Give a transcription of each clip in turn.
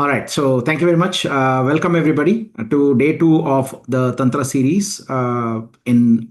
All right, so thank you very much. Welcome everybody to day two of the Tantra series in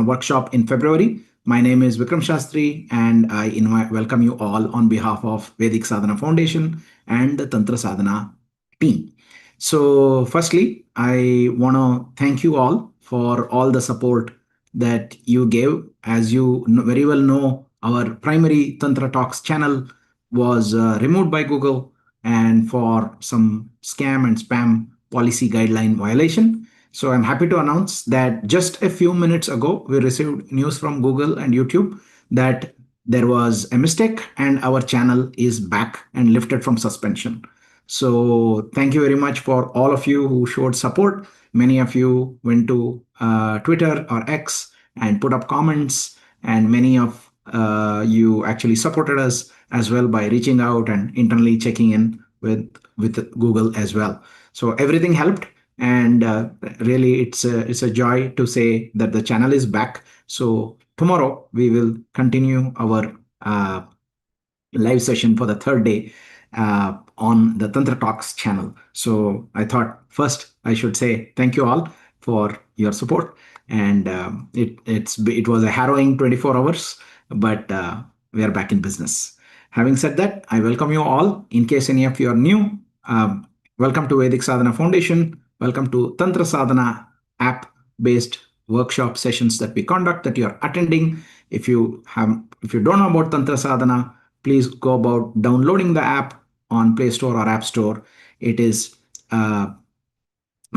workshop in February. My name is Vikram Shastri, and I welcome you all on behalf of Vedic Sadhana Foundation and the Tantra Sadhana team. So, firstly, I want to thank you all for all the support that you gave. As you very well know, our primary Tantra Talks channel was removed by Google and for some scam and spam policy guideline violation. So I'm happy to announce that just a few minutes ago, we received news from Google and YouTube that there was a mistake and our channel is back and lifted from suspension. So thank you very much for all of you who showed support. Many of you went to Twitter or X and put up comments, and many of you actually supported us as well by reaching out and internally checking in with Google as well. So everything helped, and really it's a joy to say that the channel is back. So tomorrow we will continue our live session for the third day on the Tantra Talks channel. So I thought first I should say thank you all for your support, and it was a harrowing 24 hours, but we are back in business. Having said that, I welcome you all. In case any of you are new, welcome to Vedic Sadhana Foundation. Welcome to Tantra Sadhana app-based workshop sessions that we conduct that you are attending. If you don't know about Tantra Sadhana, please go about downloading the app on Play Store or App Store. It is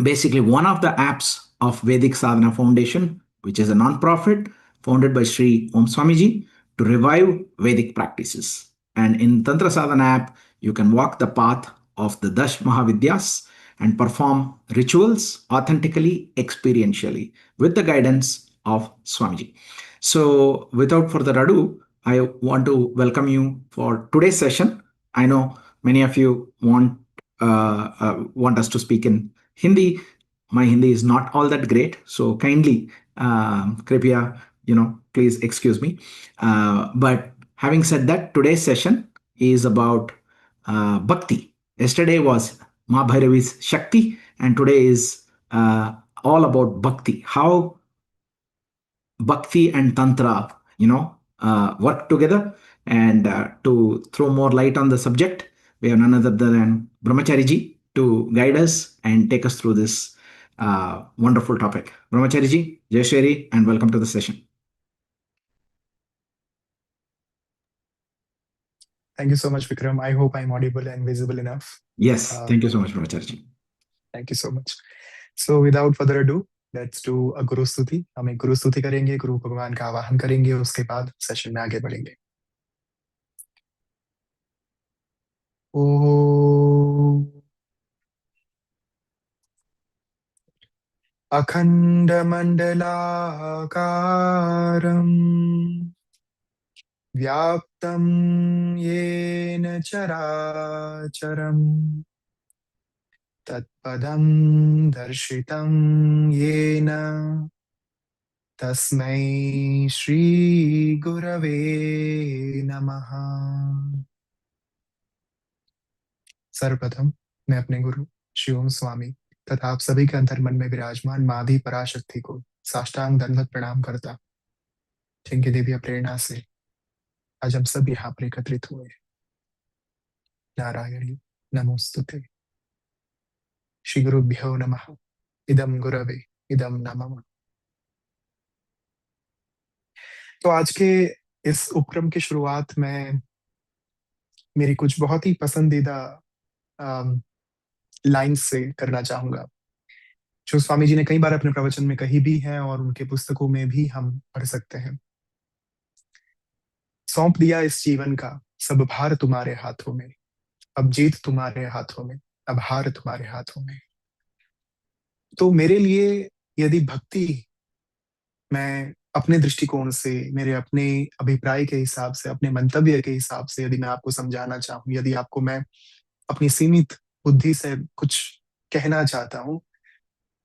basically one of the apps of Vedic Sadhana Foundation, which is a non-profit founded by Sri Om Swamiji to revive Vedic practices. And in Tantra Sadhana app, you can walk the path of the Dash Mahavidyas and perform rituals authentically, experientially, with the guidance of Swamiji. So without further ado, I want to welcome you for today's session. I know many of you want us to speak in Hindi. My Hindi is not all that great, so kindly, kripya, please excuse me. But having said that, today's session is about bhakti. Yesterday was Ma Bhairavi's Shakti, and today is all about bhakti. How bhakti and tantra, work together. And to throw more light on the subject, we have none other than Brahmachari ji to guide us and take us through this wonderful topic. Brahmachari ji, Jai Shri, and welcome to the session. Thank you so much, Vikram. I hope I'm audible and visible enough. Yes, thank you so much, Brahmachari ji. Thank you so much. So without further ado, let's do a गुरु स्तुति। हम एक गुरु स्तुति करेंगे, गुरु भगवान का आवाहन करेंगे, उसके बाद सेशन में आगे बढ़ेंगे। ओम अखंड मंडलाकारं व्याप्तं येन चराचरं तत्पदं दर्शितं येन तस्मै श्री गुरवे नमः। सर्वप्रथम मैं अपने गुरु श्री ओम स्वामी तथा आप सभी के अंतर्मन में विराजमान माधी पराशक्ति को साष्टांग दंडवत प्रणाम करता, जिनकी दिव्य प्रेरणा से आज हम सब यहाँ पर एकत्रित हुए। नारायणी नमोस्तुते। श्री गुरुभ्यो नमः। इदम गुरवे इदम नमः। तो आज के इस उपक्रम की शुरुआत में मेरी कुछ बहुत ही पसंदीदा लाइन से करना चाहूंगा, जो स्वामी जी ने कई बार अपने प्रवचन में कही भी है और उनके पुस्तकों में भी हम पढ़ सकते हैं। सौंप दिया इस जीवन का सब भार तुम्हारे हाथों में, अब जीत तुम्हारे हाथों में, अब हार तुम्हारे हाथों में। तो मेरे लिए यदि भक्ति, मैं अपने दृष्टिकोण से, मेरे अपने अभिप्राय के हिसाब से, अपने मंतव्य के हिसाब से यदि मैं आपको समझाना चाहूं, यदि आपको मैं अपनी सीमित बुद्धि से कुछ कहना चाहता हूं,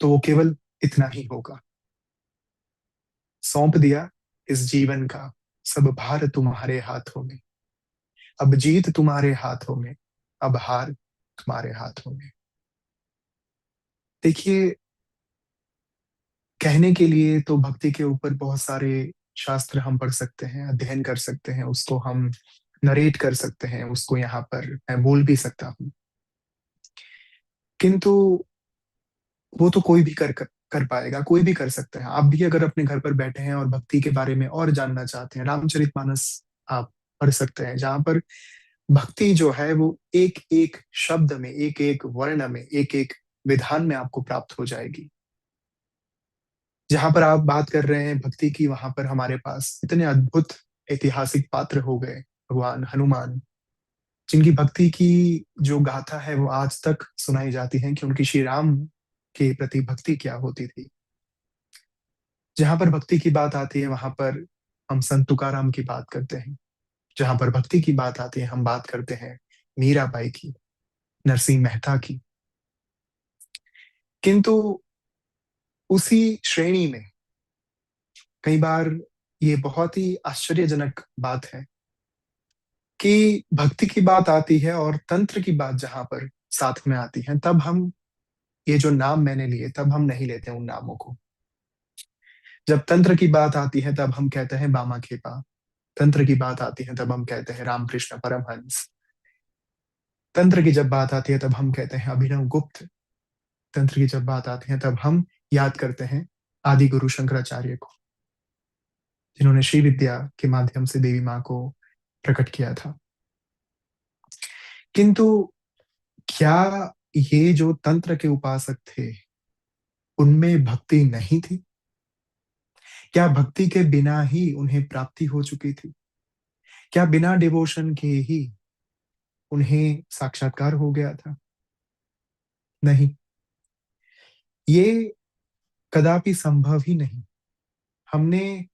तो वो केवल इतना ही होगा। सौंप दिया इस जीवन का सब भार तुम्हारे हाथों में, अब जीत तुम्हारे हाथों में, अब हार तुम्हारे हाथों में। देखिए, कहने के लिए तो भक्ति के ऊपर बहुत सारे शास्त्र हम पढ़ सकते हैं, अध्ययन कर सकते हैं, उसको हम नरेट कर सकते हैं, उसको यहाँ पर मैं बोल भी सकता हूँ, किंतु वो तो कोई भी कर पाएगा, कोई भी कर सकता है। आप भी अगर अपने घर पर बैठे हैं और भक्ति के बारे में और जानना चाहते हैं, रामचरितमानस आप पढ़ सकते हैं, जहां पर भक्ति जो है वो एक एक शब्द में, एक एक वर्ण में, एक एक विधान में आपको प्राप्त हो जाएगी। जहां पर आप बात कर रहे हैं भक्ति की, वहां पर हमारे पास इतने अद्भुत ऐतिहासिक पात्र हो गए, भगवान हनुमान, जिनकी भक्ति की जो गाथा है वो आज तक सुनाई जाती है कि उनकी श्री राम के प्रति भक्ति क्या होती थी। जहां पर भक्ति की बात आती है वहां पर हम संत तुकाराम की बात करते हैं, जहां पर भक्ति की बात आती है हम बात करते हैं मीराबाई की, नरसिंह मेहता की। किंतु उसी श्रेणी में कई बार ये बहुत ही आश्चर्यजनक बात है कि भक्ति की बात आती है और तंत्र की बात जहां पर साथ में आती है, तब हम ये जो नाम मैंने लिए तब हम नहीं लेते उन नामों को। जब तंत्र की बात आती है तब हम कहते हैं बामा खेपा, तंत्र की बात आती है तब हम कहते हैं रामकृष्ण परमहंस, तंत्र की जब बात आती है तब हम कहते हैं अभिनव गुप्त, तंत्र की जब बात आती है तब हम याद करते हैं आदि गुरु शंकराचार्य को, जिन्होंने श्री विद्या के माध्यम से देवी माँ को प्रकट किया था। किंतु क्या ये जो तंत्र के उपासक थे उनमें भक्ति नहीं थी? क्या भक्ति के बिना ही उन्हें प्राप्ति हो चुकी थी? क्या बिना डिवोशन के ही उन्हें साक्षात्कार हो गया था? नहीं, ये कदापि संभव ही नहीं। हमने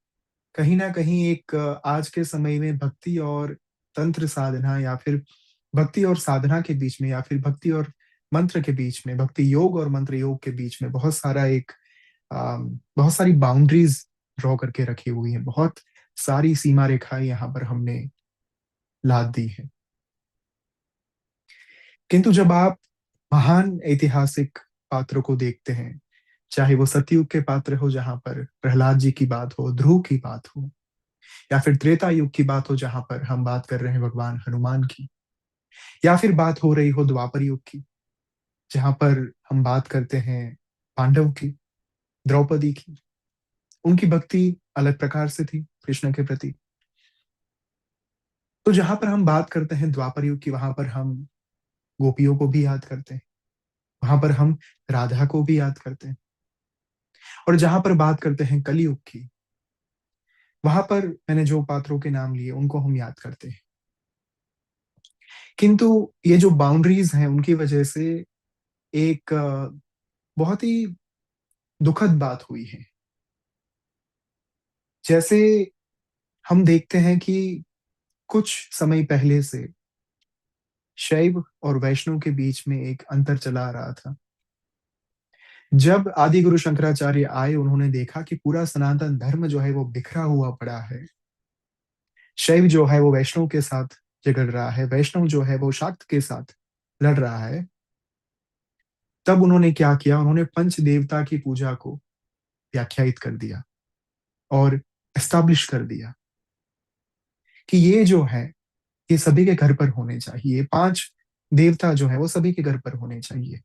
कहीं ना कहीं एक आज के समय में भक्ति और तंत्र साधना, या फिर भक्ति और साधना के बीच में, या फिर भक्ति और मंत्र के बीच में, भक्ति योग और मंत्र योग के बीच में बहुत सारा एक बहुत सारी बाउंड्रीज ड्रॉ करके रखी हुई है, बहुत सारी सीमा रेखाएं यहाँ पर हमने लाद दी है। किंतु जब आप महान ऐतिहासिक पात्रों को देखते हैं, चाहे वो सतयुग के पात्र हो जहां पर प्रहलाद जी की बात हो, ध्रुव की बात हो, या फिर त्रेता युग की बात हो जहां पर हम बात कर रहे हैं भगवान हनुमान की, या फिर बात हो रही हो द्वापर युग की जहां पर हम बात करते हैं पांडव की, द्रौपदी की, उनकी भक्ति अलग प्रकार से थी कृष्ण के प्रति। तो जहां पर हम बात करते हैं द्वापर युग की, वहां पर हम गोपियों को भी याद करते हैं, वहां पर हम राधा को भी याद करते हैं। और जहां पर बात करते हैं कलयुग की, वहां पर मैंने जो पात्रों के नाम लिए उनको हम याद करते हैं। किंतु ये जो बाउंड्रीज हैं उनकी वजह से एक बहुत ही दुखद बात हुई है। जैसे हम देखते हैं कि कुछ समय पहले से शैव और वैष्णव के बीच में एक अंतर चला आ रहा था। जब आदि गुरु शंकराचार्य आए, उन्होंने देखा कि पूरा सनातन धर्म जो है वो बिखरा हुआ पड़ा है। शैव जो है वो वैष्णव के साथ झगड़ रहा है, वैष्णव जो है वो शाक्त के साथ लड़ रहा है। तब उन्होंने क्या किया, उन्होंने पंच देवता की पूजा को व्याख्यायित कर दिया और एस्टैब्लिश कर दिया कि ये जो है ये सभी के घर पर होने चाहिए, पांच देवता जो है वो सभी के घर पर होने चाहिए।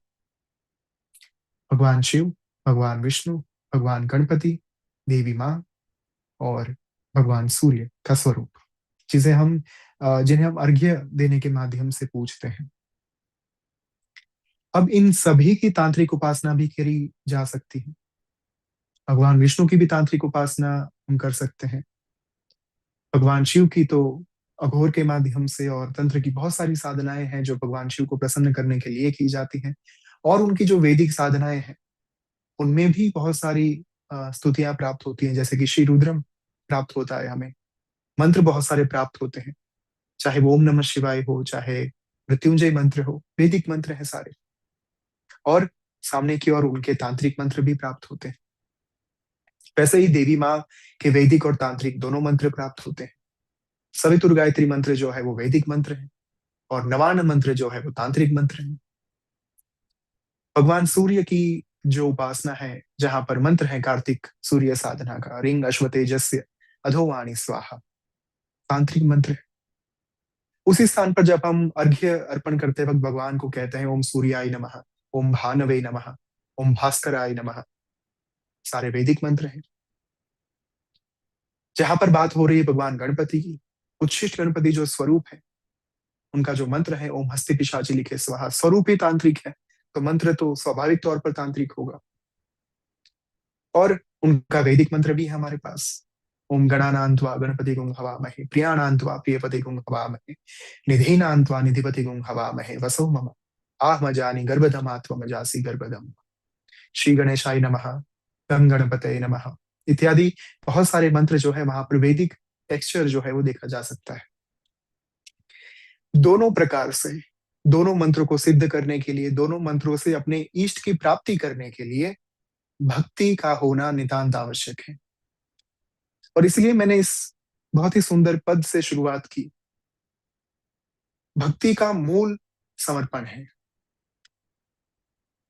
भगवान शिव, भगवान विष्णु, भगवान गणपति, देवी माँ और भगवान सूर्य का स्वरूप, जिन्हें हम अर्घ्य देने के माध्यम से पूजते हैं। अब इन सभी की तांत्रिक उपासना भी करी जा सकती है। भगवान विष्णु की भी तांत्रिक उपासना हम कर सकते हैं। भगवान शिव की तो अघोर के माध्यम से और तंत्र की बहुत सारी साधनाएं हैं जो भगवान शिव को प्रसन्न करने के लिए की जाती हैं। और उनकी जो वैदिक साधनाएं हैं उनमें भी बहुत सारी स्तुतियां प्राप्त होती हैं, जैसे कि श्री रुद्रम प्राप्त होता है हमें, मंत्र बहुत सारे प्राप्त होते हैं, चाहे वो ओम नमः शिवाय हो, चाहे मृत्युंजय मंत्र हो, वैदिक मंत्र है सारे। और सामने की ओर उनके तांत्रिक मंत्र भी प्राप्त होते हैं। वैसे ही देवी माँ के वैदिक और तांत्रिक दोनों मंत्र प्राप्त होते हैं। सवितुर गायत्री मंत्र जो है वो वैदिक मंत्र है और नवान मंत्र जो है वो तांत्रिक मंत्र है। भगवान सूर्य की जो उपासना है, जहां पर मंत्र है कार्तिक सूर्य साधना का, रिंग अश्वतेजस्य अधोवाणी स्वाहा, तांत्रिक मंत्र है। उसी स्थान पर जब हम अर्घ्य अर्पण करते वक्त भगवान को कहते हैं ओम सूर्याय नमः, ओम भानवे नमः, ओम भास्कराय नमः, सारे वैदिक मंत्र हैं। जहां पर बात हो रही है भगवान गणपति की, उच्छिष्ट गणपति जो स्वरूप है, उनका जो मंत्र है ओम हस्ति पिशाची लिखे स्वाहा, स्वरूप ही तांत्रिक है, तो मंत्र तो स्वाभाविक तौर पर तांत्रिक होगा। और उनका वैदिक मंत्र भी है हमारे पास, ओम गणानान्त्वा गणपति गुं हवामहे, प्रियाणान्त्वा प्रियपति गुं हवामहे, निधीनान्त्वा निधिपति गुं हवामहे, वसो मम आहमजानि गर्भधमात्वमजासि गर्भधम। श्री गणेशाय नमः, गं गणपतये नमः इत्यादि बहुत सारे मंत्र जो है वहां पर वैदिक टेक्सचर जो है वो देखा जा सकता है। दोनों प्रकार से, दोनों मंत्रों को सिद्ध करने के लिए, दोनों मंत्रों से अपने इष्ट की प्राप्ति करने के लिए भक्ति का होना नितांत आवश्यक है। और इसलिए मैंने इस बहुत ही सुंदर पद से शुरुआत की। भक्ति का मूल समर्पण है।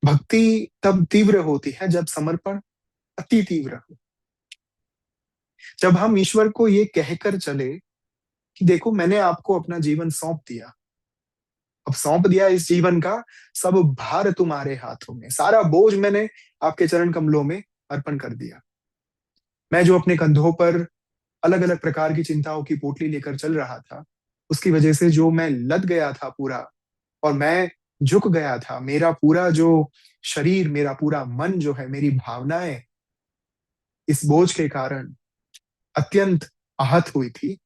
भक्ति तब तीव्र होती है जब समर्पण अति तीव्र हो। जब हम ईश्वर को ये कहकर चले कि देखो मैंने आपको अपना जीवन सौंप दिया, अब सौंप दिया इस जीवन का सब भार तुम्हारे हाथों में, सारा बोझ मैंने आपके चरण कमलों में अर्पण कर दिया। मैं जो अपने कंधों पर अलग अलग प्रकार की चिंताओं की पोटली लेकर चल रहा था, उसकी वजह से जो मैं लद गया था पूरा, और मैं झुक गया था, मेरा पूरा जो शरीर, मेरा पूरा मन जो है, मेरी भावनाएं इस बोझ के कारण अत्यंत आहत हुई थी।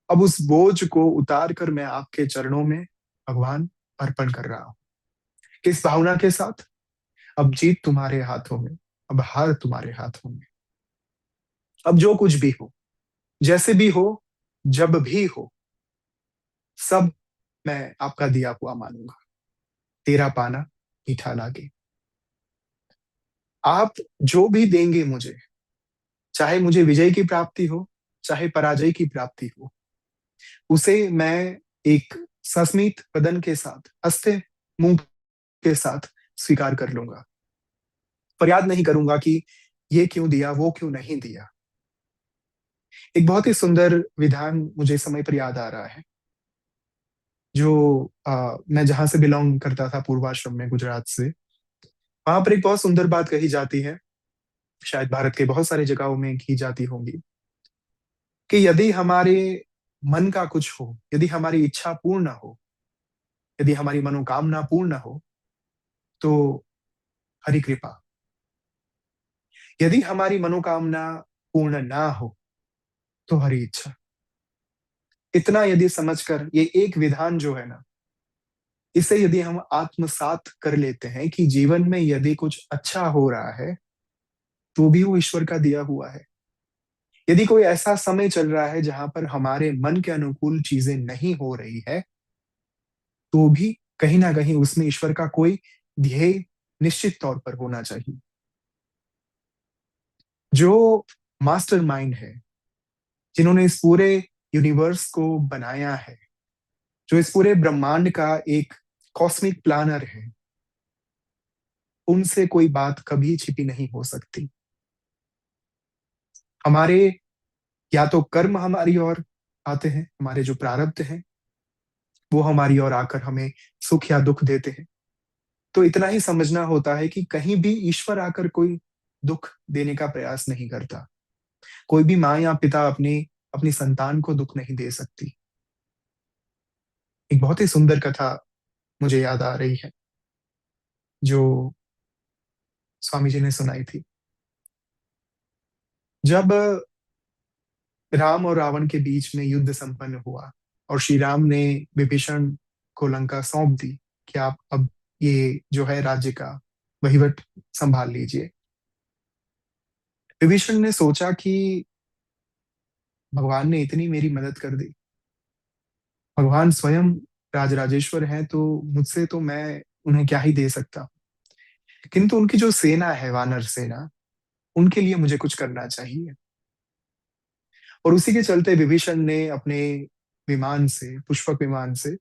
अब उस बोझ को उतार कर मैं आपके चरणों में भगवान अर्पण कर रहा हूं। किस भावना के साथ? अब जीत तुम्हारे हाथों में, अब हार तुम्हारे हाथों में। अब जो कुछ भी हो, जैसे भी हो, जब भी हो, सब मैं आपका दिया हुआ मानूंगा। तेरा पाना मीठा लागे। आप जो भी देंगे मुझे, चाहे मुझे विजय की प्राप्ति हो, चाहे पराजय की प्राप्ति हो, उसे मैं एक सस्मित बदन के साथ, हंसते मुंह के साथ स्वीकार कर लूंगा। फरियाद नहीं करूंगा कि ये क्यों दिया, वो क्यों नहीं दिया। एक बहुत ही सुंदर विधान मुझे समय पर याद आ रहा है, जो मैं जहां से बिलोंग करता था, पूर्वाश्रम में, गुजरात से, वहां पर एक बहुत सुंदर बात कही जाती है, शायद भारत के बहुत सारी जगहों में की जाती होंगी, कि यदि हमारे मन का कुछ हो, यदि हमारी इच्छा पूर्ण हो, यदि हमारी मनोकामना पूर्ण हो, तो हरि कृपा। यदि हमारी मनोकामना पूर्ण ना हो, तो हरि इच्छा। इतना यदि समझकर ये एक विधान जो है ना, इसे यदि हम आत्मसात कर लेते हैं कि जीवन में यदि कुछ अच्छा हो रहा है तो भी वो ईश्वर का दिया हुआ है। यदि कोई ऐसा समय चल रहा है जहां पर हमारे मन के अनुकूल चीजें नहीं हो रही है, तो भी कहीं ना कहीं उसमें ईश्वर का कोई ध्येय निश्चित तौर पर होना चाहिए। जो मास्टर माइंड है, जिन्होंने इस पूरे यूनिवर्स को बनाया है, जो इस पूरे ब्रह्मांड का एक कॉस्मिक प्लानर है, उनसे कोई बात कभी छिपी नहीं हो सकती। हमारे या तो कर्म हमारी ओर आते हैं, हमारे जो प्रारब्ध हैं वो हमारी ओर आकर हमें सुख या दुख देते हैं। तो इतना ही समझना होता है कि कहीं भी ईश्वर आकर कोई दुख देने का प्रयास नहीं करता। कोई भी माँ या पिता अपनी अपनी संतान को दुख नहीं दे सकती। एक बहुत ही सुंदर कथा मुझे याद आ रही है, जो स्वामी जी ने सुनाई थी। जब राम और रावण के बीच में युद्ध संपन्न हुआ और श्री राम ने विभीषण को लंका सौंप दी कि आप अब ये जो है राज्य का वहीवट संभाल लीजिए, विभीषण ने सोचा कि भगवान ने इतनी मेरी मदद कर दी, भगवान स्वयं राजराजेश्वर हैं, तो मुझसे तो मैं उन्हें क्या ही दे सकता हूँ, किंतु उनकी जो सेना है, वानर सेना, उनके लिए मुझे कुछ करना चाहिए। और उसी के चलते विभीषण ने अपने विमान से, पुष्पक विमान से,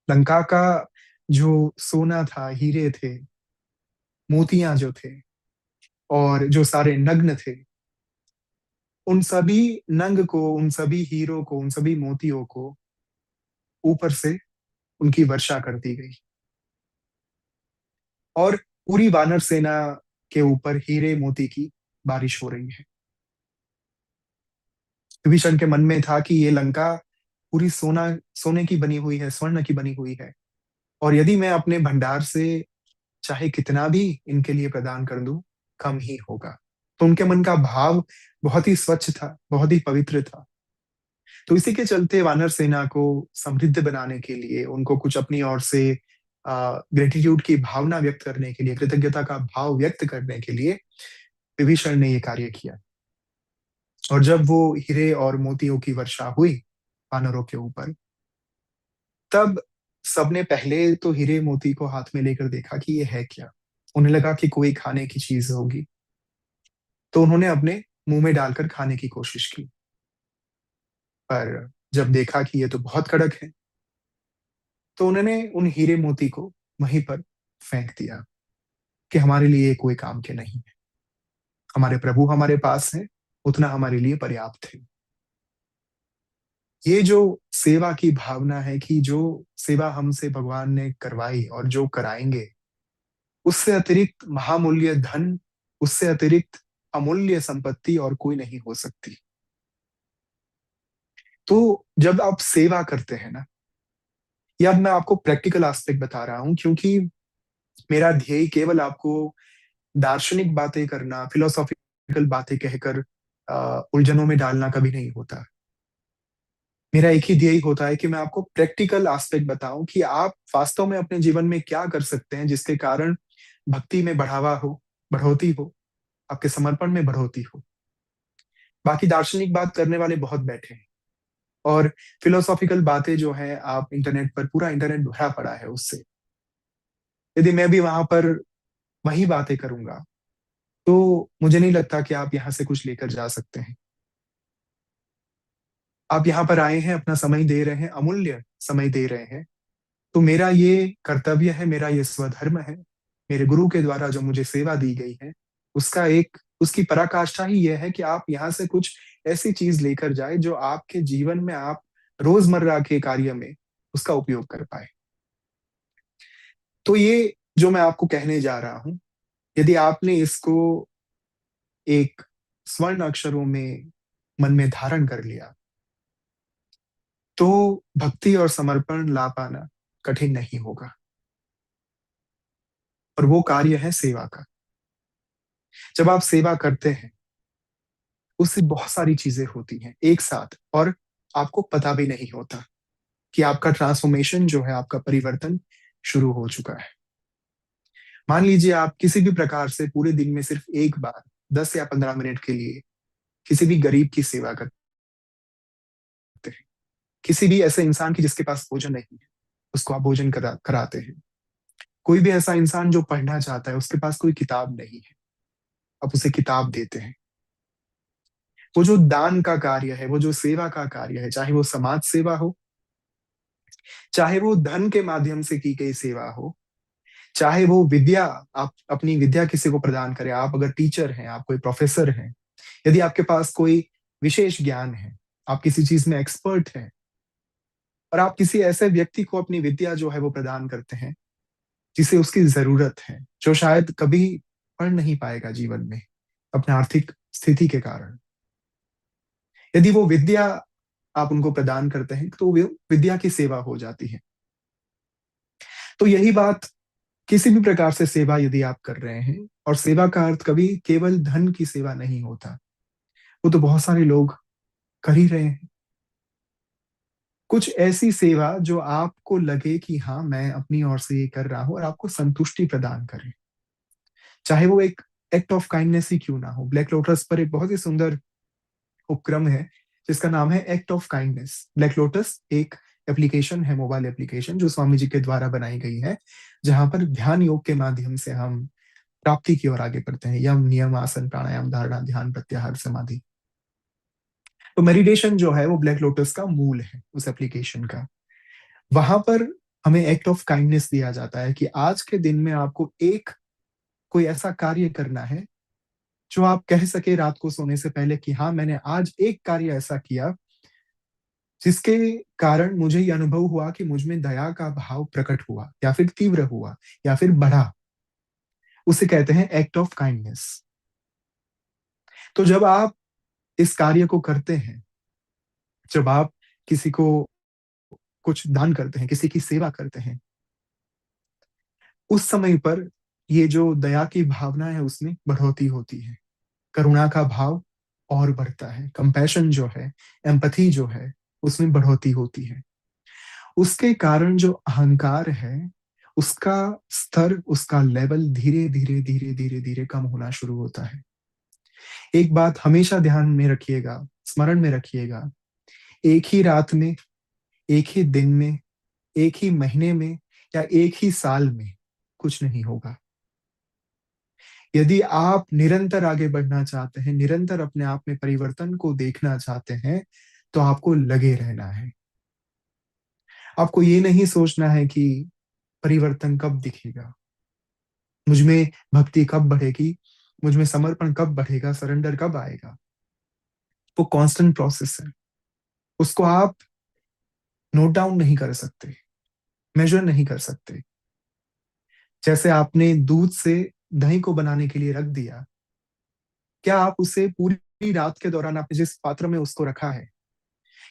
लंका का जो सोना था, हीरे थे, मोतियां जो थे और जो सारे नग्न थे, उन सभी नंग को, उन सभी हीरो को, उन सभी मोतियों को ऊपर से उनकी वर्षा कर दी गई और पूरी वानर सेना के ऊपर हीरे मोती की बारिश हो रही है। विभीषण के मन में था कि ये लंका पूरी सोने की बनी हुई है, स्वर्ण की बनी हुई है, और यदि मैं अपने भंडार से चाहे कितना भी इनके लिए प्रदान कर दूं, कम ही होगा। तो उनके मन का भाव बहुत ही स्वच्छ था, बहुत ही पवित्र था। तो इसी के चलते वानर सेना को समृद्ध बनाने के लिए, उनको कुछ अपनी ओर से ग्रेटिट्यूड की भावना व्यक्त करने के लिए, कृतज्ञता का भाव व्यक्त करने के लिए विभीषण ने ये कार्य किया। और जब वो हीरे और मोतियों की वर्षा हुई वानरों के ऊपर, तब सबने पहले तो हीरे मोती को हाथ में लेकर देखा कि ये है क्या। उन्हें लगा कि कोई खाने की चीज होगी, तो उन्होंने अपने मुंह में डालकर खाने की कोशिश की। पर जब देखा कि ये तो बहुत कड़क है, तो उन्होंने उन हीरे मोती को वहीं पर फेंक दिया कि हमारे लिए ये कोई काम के नहीं है। हमारे प्रभु हमारे पास है, उतना हमारे लिए पर्याप्त है। ये जो सेवा की भावना है कि जो सेवा हमसे भगवान ने करवाई और जो कराएंगे, उससे अतिरिक्त महामूल्य धन, उससे अतिरिक्त अमूल्य संपत्ति और कोई नहीं हो सकती। तो जब आप सेवा करते हैं ना, ये अब मैं आपको प्रैक्टिकल एस्पेक्ट बता रहा हूं, क्योंकि मेरा ध्येय केवल आपको दार्शनिक बातें करना, फिलोसॉफिकल बातें कहकर उलझनों में डालना कभी नहीं होता। मेरा एक ही ध्येय होता है कि मैं आपको प्रैक्टिकल एस्पेक्ट बताऊं कि आप वास्तव में अपने जीवन में क्या कर सकते हैं जिसके कारण भक्ति में बढ़ावा हो, बढ़ोतरी हो, आपके समर्पण में बढ़ोतरी हो। बाकी दार्शनिक बात करने वाले बहुत बैठे हैं, और फिलोसॉफिकल बातें जो है, आप इंटरनेट पर, पूरा इंटरनेट भरा पड़ा है उससे। यदि मैं भी वहां पर वही बातें करूंगा, तो मुझे नहीं लगता कि आप यहाँ से कुछ लेकर जा सकते हैं। आप यहाँ पर आए हैं, अपना समय दे रहे हैं, अमूल्य समय दे रहे हैं, तो मेरा ये कर्तव्य है, मेरा ये स्वधर्म है। मेरे गुरु के द्वारा जो मुझे सेवा दी गई है, उसकी पराकाष्ठा ही यह है कि आप यहाँ से कुछ ऐसी चीज लेकर जाए जो आपके जीवन में, आप रोजमर्रा के कार्य में उसका उपयोग कर पाए। तो ये जो मैं आपको कहने जा रहा हूं, यदि आपने इसको एक स्वर्ण अक्षरों में मन में धारण कर लिया, तो भक्ति और समर्पण ला पाना कठिन नहीं होगा। और वो कार्य है सेवा का। जब आप सेवा करते हैं, उससे बहुत सारी चीजें होती हैं एक साथ, और आपको पता भी नहीं होता कि आपका ट्रांसफॉर्मेशन जो है, आपका परिवर्तन शुरू हो चुका है। मान लीजिए आप किसी भी प्रकार से पूरे दिन में सिर्फ एक बार 10 या 15 मिनट के लिए किसी भी गरीब की सेवा करते हैं, किसी भी ऐसे इंसान की जिसके पास भोजन नहीं है, उसको आप भोजन कराते हैं। कोई भी ऐसा इंसान जो पढ़ना चाहता है, उसके पास कोई किताब नहीं है, आप उसे किताब देते हैं। वो जो दान का कार्य है, वो जो सेवा का कार्य है, चाहे वो समाज सेवा हो, चाहे वो धन के माध्यम से की गई सेवा हो, चाहे वो विद्या, आप अपनी विद्या किसी को प्रदान करें, आप अगर टीचर हैं, आप कोई प्रोफेसर हैं, यदि आपके पास कोई विशेष ज्ञान है, आप किसी चीज में एक्सपर्ट हैं, और आप किसी ऐसे व्यक्ति को अपनी विद्या जो है वो प्रदान करते हैं जिसे उसकी जरूरत है, जो शायद कभी पढ़ नहीं पाएगा जीवन में अपने आर्थिक स्थिति के कारण, यदि वो विद्या आप उनको प्रदान करते हैं, तो वो विद्या की सेवा हो जाती है। तो यही बात, किसी भी प्रकार से सेवा यदि आप कर रहे हैं, और सेवा का अर्थ कभी केवल धन की सेवा नहीं होता, वो तो बहुत सारे लोग कर ही रहे हैं। कुछ ऐसी सेवा जो आपको लगे कि हाँ, मैं अपनी ओर से ये कर रहा हूं और आपको संतुष्टि प्रदान करे, चाहे वो एक एक्ट ऑफ काइंडनेस ही क्यों ना हो। ब्लैक लोटस पर एक बहुत ही सुंदर उपक्रम है जिसका नाम है act of kindness. Black lotus एक एप्लीकेशन है, मोबाइल एप्लीकेशन, जो स्वामी जी के द्वारा बनाई गई है, जहां पर ध्यान योग के माध्यम से हम प्राप्ति की ओर आगे बढ़ते हैं। यम, नियम, आसन, प्राणायाम, धारणा, ध्यान, प्रत्याहार, समाधि। तो मेडिटेशन जो है वो ब्लैक लोटस का मूल है, उस एप्लीकेशन का। वहां पर हमें एक्ट ऑफ काइंडनेस दिया जाता है कि आज के दिन में आपको एक कोई ऐसा कार्य करना है जो आप कह सके रात को सोने से पहले कि हाँ, मैंने आज एक कार्य ऐसा किया जिसके कारण मुझे ये अनुभव हुआ कि मुझ में दया का भाव प्रकट हुआ या फिर तीव्र हुआ या फिर बढ़ा। उसे कहते हैं एक्ट ऑफ काइंडनेस। तो जब आप इस कार्य को करते हैं, जब आप किसी को कुछ दान करते हैं, किसी की सेवा करते हैं, उस समय पर ये जो दया की भावना है उसमें बढ़ोतरी होती है, करुणा का भाव और बढ़ता है, कंपैशन जो है, एम्पैथी जो है, उसमें बढ़ोतरी होती है। उसके कारण जो अहंकार है उसका स्तर, उसका लेवल धीरे धीरे धीरे धीरे धीरे कम होना शुरू होता है। एक बात हमेशा ध्यान में रखिएगा, स्मरण में रखिएगा, एक ही रात में, एक ही दिन में, एक ही महीने में या एक ही साल में कुछ नहीं होगा। यदि आप निरंतर आगे बढ़ना चाहते हैं, निरंतर अपने आप में परिवर्तन को देखना चाहते हैं, तो आपको लगे रहना है। आपको ये नहीं सोचना है कि परिवर्तन कब दिखेगा, मुझ में भक्ति कब बढ़ेगी, मुझ में समर्पण कब बढ़ेगा, सरेंडर कब आएगा। वो कांस्टेंट प्रोसेस है, उसको आप नोट डाउन नहीं कर सकते, मेजर नहीं कर सकते। जैसे आपने दूध से दही को बनाने के लिए रख दिया, क्या आप उसे पूरी रात के दौरान आपने जिस पात्र में उसको रखा है,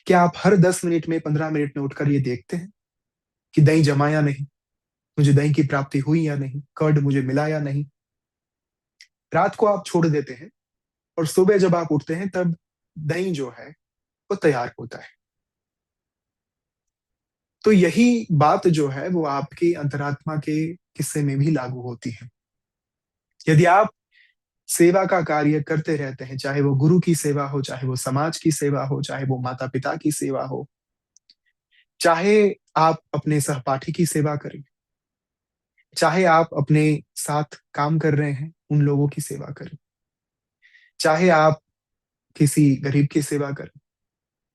क्या आप हर 10 मिनट में, 15 मिनट में उठकर ये देखते हैं कि दही जमा या नहीं, मुझे दही की प्राप्ति हुई या नहीं, कर्ड मुझे मिला या नहीं? रात को आप छोड़ देते हैं और सुबह जब आप उठते हैं तब दही जो है वो तैयार होता है। तो यही बात जो है वो आपकी अंतरात्मा के किस्से में भी लागू होती है। यदि आप सेवा का कार्य करते रहते हैं, चाहे वो गुरु की सेवा हो, चाहे वो समाज की सेवा हो, चाहे वो माता पिता की सेवा हो, चाहे आप अपने सहपाठी की सेवा करें, चाहे आप अपने साथ काम कर रहे हैं उन लोगों की सेवा करें, चाहे आप किसी गरीब की सेवा करें,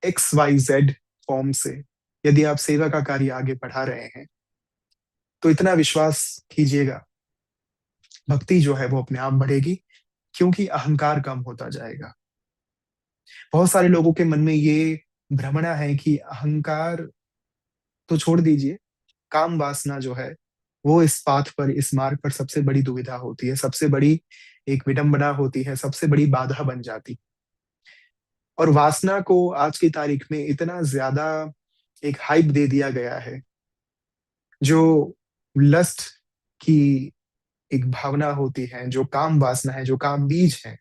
XYZ फॉर्म से यदि आप सेवा का कार्य आगे बढ़ा रहे हैं, तो इतना विश्वास कीजिएगा, भक्ति जो है वो अपने आप बढ़ेगी, क्योंकि अहंकार कम होता जाएगा। बहुत सारे लोगों के मन में ये भ्रमणा है कि अहंकार तो छोड़ दीजिए, काम वासना जो है वो इस पाथ पर, इस मार्ग पर सबसे बड़ी दुविधा होती है, सबसे बड़ी एक विडंबना होती है, सबसे बड़ी बाधा बन जाती। और वासना को आज की तारीख में इतना ज्यादा एक हाइप दे दिया गया है, जो लस्ट की एक भावना होती है, जो काम वासना है, जो काम बीज है,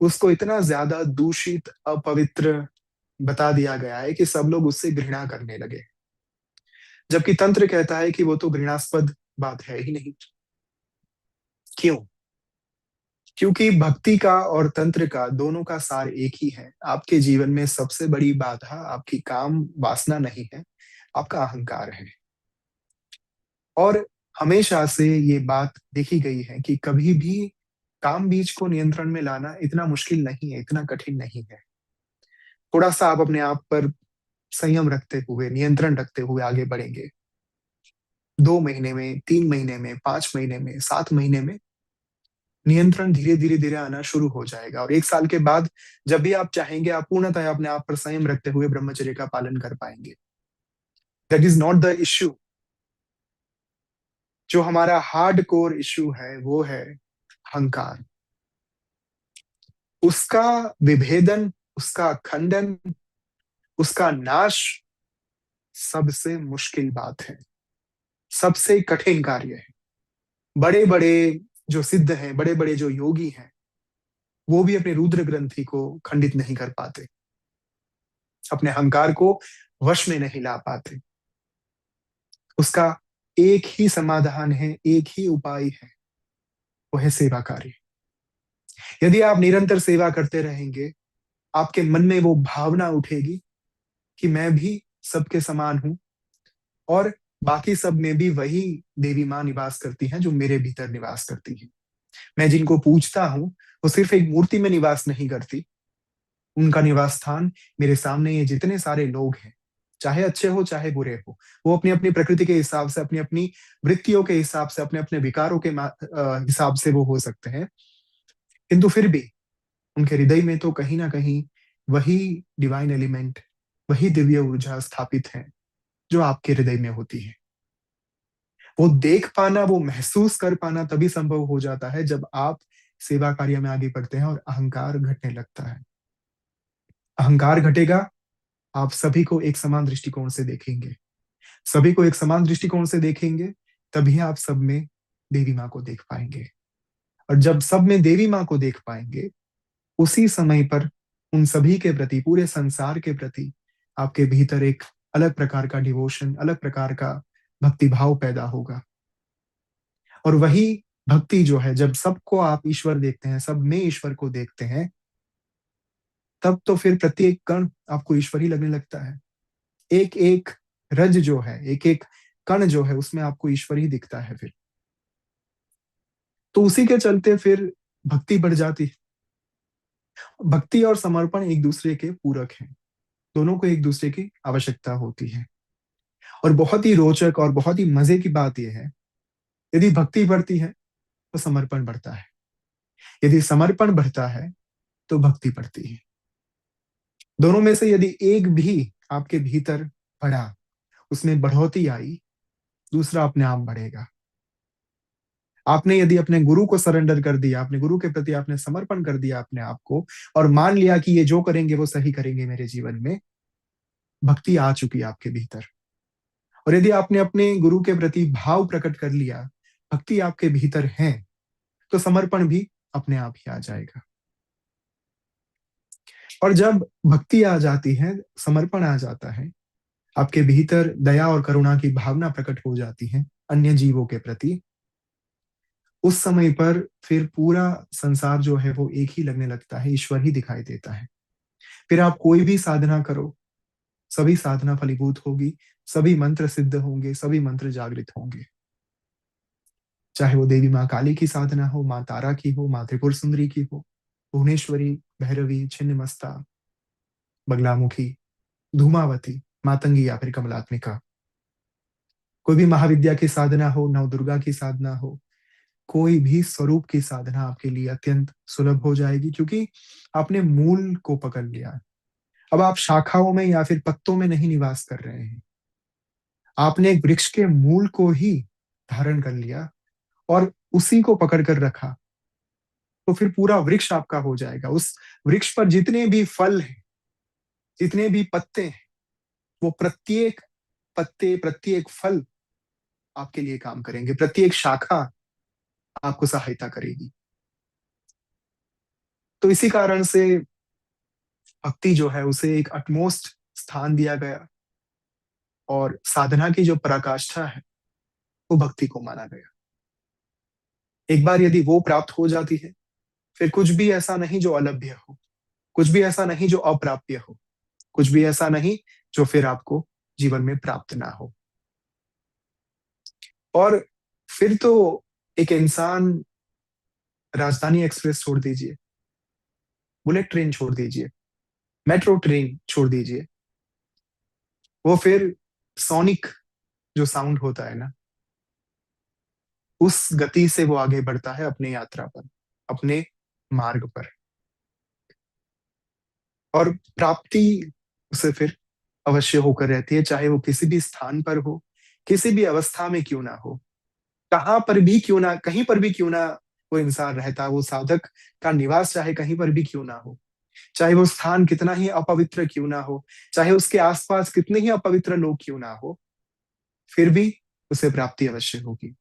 उसको इतना ज्यादा दूषित, अपवित्र बता दिया गया है कि सब लोग उससे घृणा करने लगे। जबकि तंत्र कहता है कि वो तो घृणास्पद बात है ही नहीं। क्यों? क्योंकि भक्ति का और तंत्र का दोनों का सार एक ही है। आपके जीवन में सबसे बड़ी बाधा आपकी काम वासना नहीं है, आपका अहंकार है। और हमेशा से ये बात देखी गई है कि कभी भी काम बीज को नियंत्रण में लाना इतना मुश्किल नहीं है, इतना कठिन नहीं है। थोड़ा सा आप अपने आप पर संयम रखते हुए, नियंत्रण रखते हुए आगे बढ़ेंगे, 2 महीने में, 3 महीने में, 5 महीने में, 7 महीने में नियंत्रण धीरे धीरे धीरे आना शुरू हो जाएगा। और 1 साल के बाद जब भी आप चाहेंगे, आप पूर्णतः अपने आप पर संयम रखते हुए ब्रह्मचर्य का पालन कर पाएंगे। That is not the issue. जो हमारा हार्ड कोर इश्यू है वो है अहंकार। उसका विभेदन, उसका खंडन, उसका नाश सबसे मुश्किल बात है, सबसे कठिन कार्य है। बड़े बड़े जो सिद्ध हैं, बड़े बड़े जो योगी हैं, वो भी अपने रुद्र ग्रंथि को खंडित नहीं कर पाते, अपने अहंकार को वश में नहीं ला पाते। उसका एक ही समाधान है, एक ही उपाय है, वो है सेवा कार्य। यदि आप निरंतर सेवा करते रहेंगे, आपके मन में वो भावना उठेगी कि मैं भी सबके समान हूं और बाकी सब में भी वही देवी माँ निवास करती हैं जो मेरे भीतर निवास करती है। मैं जिनको पूजता हूं वो सिर्फ एक मूर्ति में निवास नहीं करती, उनका निवास स्थान मेरे सामने ये जितने सारे लोग हैं, चाहे अच्छे हो चाहे बुरे हो। वो अपनी अपनी प्रकृति के हिसाब से, अपनी अपनी वृत्तियों के हिसाब से, अपने अपने विकारों के हिसाब से वो हो सकते हैं, किंतु फिर भी उनके हृदय में तो कहीं ना कहीं वही डिवाइन एलिमेंट, वही दिव्य ऊर्जा स्थापित है जो आपके हृदय में होती है। वो देख पाना, वो महसूस कर पाना तभी संभव हो जाता है जब आप सेवा कार्य में आगे बढ़ते हैं और अहंकार घटने लगता है। अहंकार घटेगा, आप सभी को एक समान दृष्टिकोण से देखेंगे। सभी को एक समान दृष्टिकोण से देखेंगे, तभी आप सब में देवी माँ को देख पाएंगे। और जब सब में देवी माँ को देख पाएंगे, उसी समय पर उन सभी के प्रति, पूरे संसार के प्रति आपके भीतर एक अलग प्रकार का डिवोशन, अलग प्रकार का भक्ति भाव पैदा होगा। और वही भक्ति जो है, जब सबको आप ईश्वर देखते हैं, सब में ईश्वर को देखते हैं, तब तो फिर प्रत्येक कण आपको ईश्वर ही लगने लगता है। एक एक रज जो है, एक एक कण जो है, उसमें आपको ईश्वर ही दिखता है फिर। तो उसी के चलते फिर भक्ति बढ़ जाती है। भक्ति और समर्पण एक दूसरे के पूरक हैं, दोनों को एक दूसरे की आवश्यकता होती है। और बहुत ही रोचक और बहुत ही मजे की बात यह है, यदि भक्ति बढ़ती है तो समर्पण बढ़ता है, यदि समर्पण बढ़ता है तो भक्ति बढ़ती है। दोनों में से यदि एक भी आपके भीतर बढ़ा, उसमें बढ़ोतरी आई, दूसरा अपने आप बढ़ेगा। आपने यदि अपने गुरु को सरेंडर कर दिया, अपने गुरु के प्रति आपने समर्पण कर दिया अपने आप को, और मान लिया कि ये जो करेंगे वो सही करेंगे मेरे जीवन में, भक्ति आ चुकी है आपके भीतर। और यदि आपने अपने गुरु के प्रति भाव प्रकट कर लिया, भक्ति आपके भीतर है, तो समर्पण भी अपने आप ही आ जाएगा। और जब भक्ति आ जाती है, समर्पण आ जाता है, आपके भीतर दया और करुणा की भावना प्रकट हो जाती है अन्य जीवों के प्रति, उस समय पर फिर पूरा संसार जो है वो एक ही लगने लगता है, ईश्वर ही दिखाई देता है। फिर आप कोई भी साधना करो, सभी साधना फलीभूत होगी, सभी मंत्र सिद्ध होंगे, सभी मंत्र जागृत होंगे। चाहे वो देवी माँ काली की साधना हो, माँ तारा की हो, माँ त्रिपुर सुंदरी की हो, भुवनेश्वरी, भैरवी, छिन्नमस्ता, बगलामुखी, धूमावती, मातंगी या फिर कमलात्मिका। कोई भी महाविद्या की साधना हो, नव दुर्गा की साधना हो, कोई भी स्वरूप की साधना आपके लिए अत्यंत सुलभ हो जाएगी, क्योंकि आपने मूल को पकड़ लिया है। अब आप शाखाओं में या फिर पत्तों में नहीं निवास कर रहे हैं, आपने एक वृक्ष के मूल को ही धारण कर लिया और उसी को पकड़ कर रखा, तो फिर पूरा वृक्ष आपका हो जाएगा। उस वृक्ष पर जितने भी फल हैं, जितने भी पत्ते हैं, वो प्रत्येक पत्ते, प्रत्येक फल आपके लिए काम करेंगे, प्रत्येक शाखा आपको सहायता करेगी। तो इसी कारण से भक्ति जो है उसे एक अटमोस्ट स्थान दिया गया, और साधना की जो पराकाष्ठा है वो भक्ति को माना गया। एक बार यदि वो प्राप्त हो जाती है, फिर कुछ भी ऐसा नहीं जो अलभ्य हो, कुछ भी ऐसा नहीं जो अप्राप्य हो, कुछ भी ऐसा नहीं जो फिर आपको जीवन में प्राप्त ना हो। और फिर तो एक इंसान राजधानी एक्सप्रेस छोड़ दीजिए, बुलेट ट्रेन छोड़ दीजिए, मेट्रो ट्रेन छोड़ दीजिए, वो फिर सोनिक जो साउंड होता है ना, उस गति से वो आगे बढ़ता है अपनी यात्रा पर, अपने मार्ग पर। और प्राप्ति उसे फिर अवश्य होकर रहती है, चाहे वो किसी भी स्थान पर हो, किसी भी अवस्था में क्यों ना हो, कहां पर भी क्यों ना, कहीं पर भी क्यों ना वो इंसान रहता, वो साधक का निवास चाहे कहीं पर भी क्यों ना हो, चाहे वो स्थान कितना ही अपवित्र क्यों ना हो, चाहे उसके आसपास कितने ही अपवित्र लोग क्यों ना हो, फिर भी उसे प्राप्ति अवश्य होगी।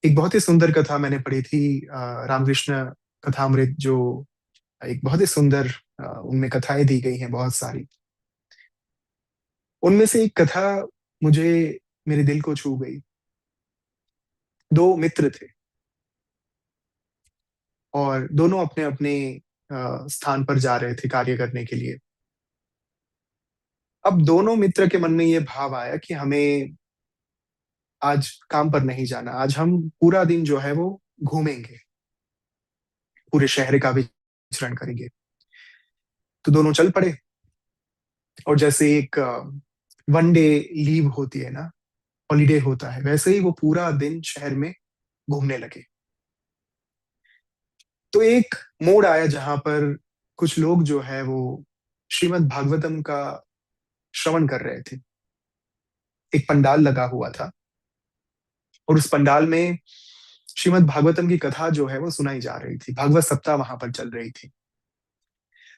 एक बहुत ही सुंदर कथा मैंने पढ़ी थी, रामकृष्ण कथामृत, जो एक बहुत ही सुंदर, उनमें कथाएं दी गई हैं बहुत सारी। उनमें से एक कथा मुझे, मेरे दिल को छू गई। दो मित्र थे और दोनों अपने अपने स्थान पर जा रहे थे कार्य करने के लिए। अब दोनों मित्र के मन में ये भाव आया कि हमें आज काम पर नहीं जाना, आज हम पूरा दिन जो है वो घूमेंगे, पूरे शहर का विचरण करेंगे। तो दोनों चल पड़े। और जैसे एक वन डे लीव होती है ना, हॉलीडे होता है, वैसे ही वो पूरा दिन शहर में घूमने लगे। तो एक मोड़ आया जहां पर कुछ लोग जो है वो श्रीमद् भागवतम का श्रवण कर रहे थे। एक पंडाल लगा हुआ था और उस पंडाल में श्रीमद् भागवतम की कथा जो है वो सुनाई जा रही थी, भागवत सप्ताह वहां पर चल रही थी।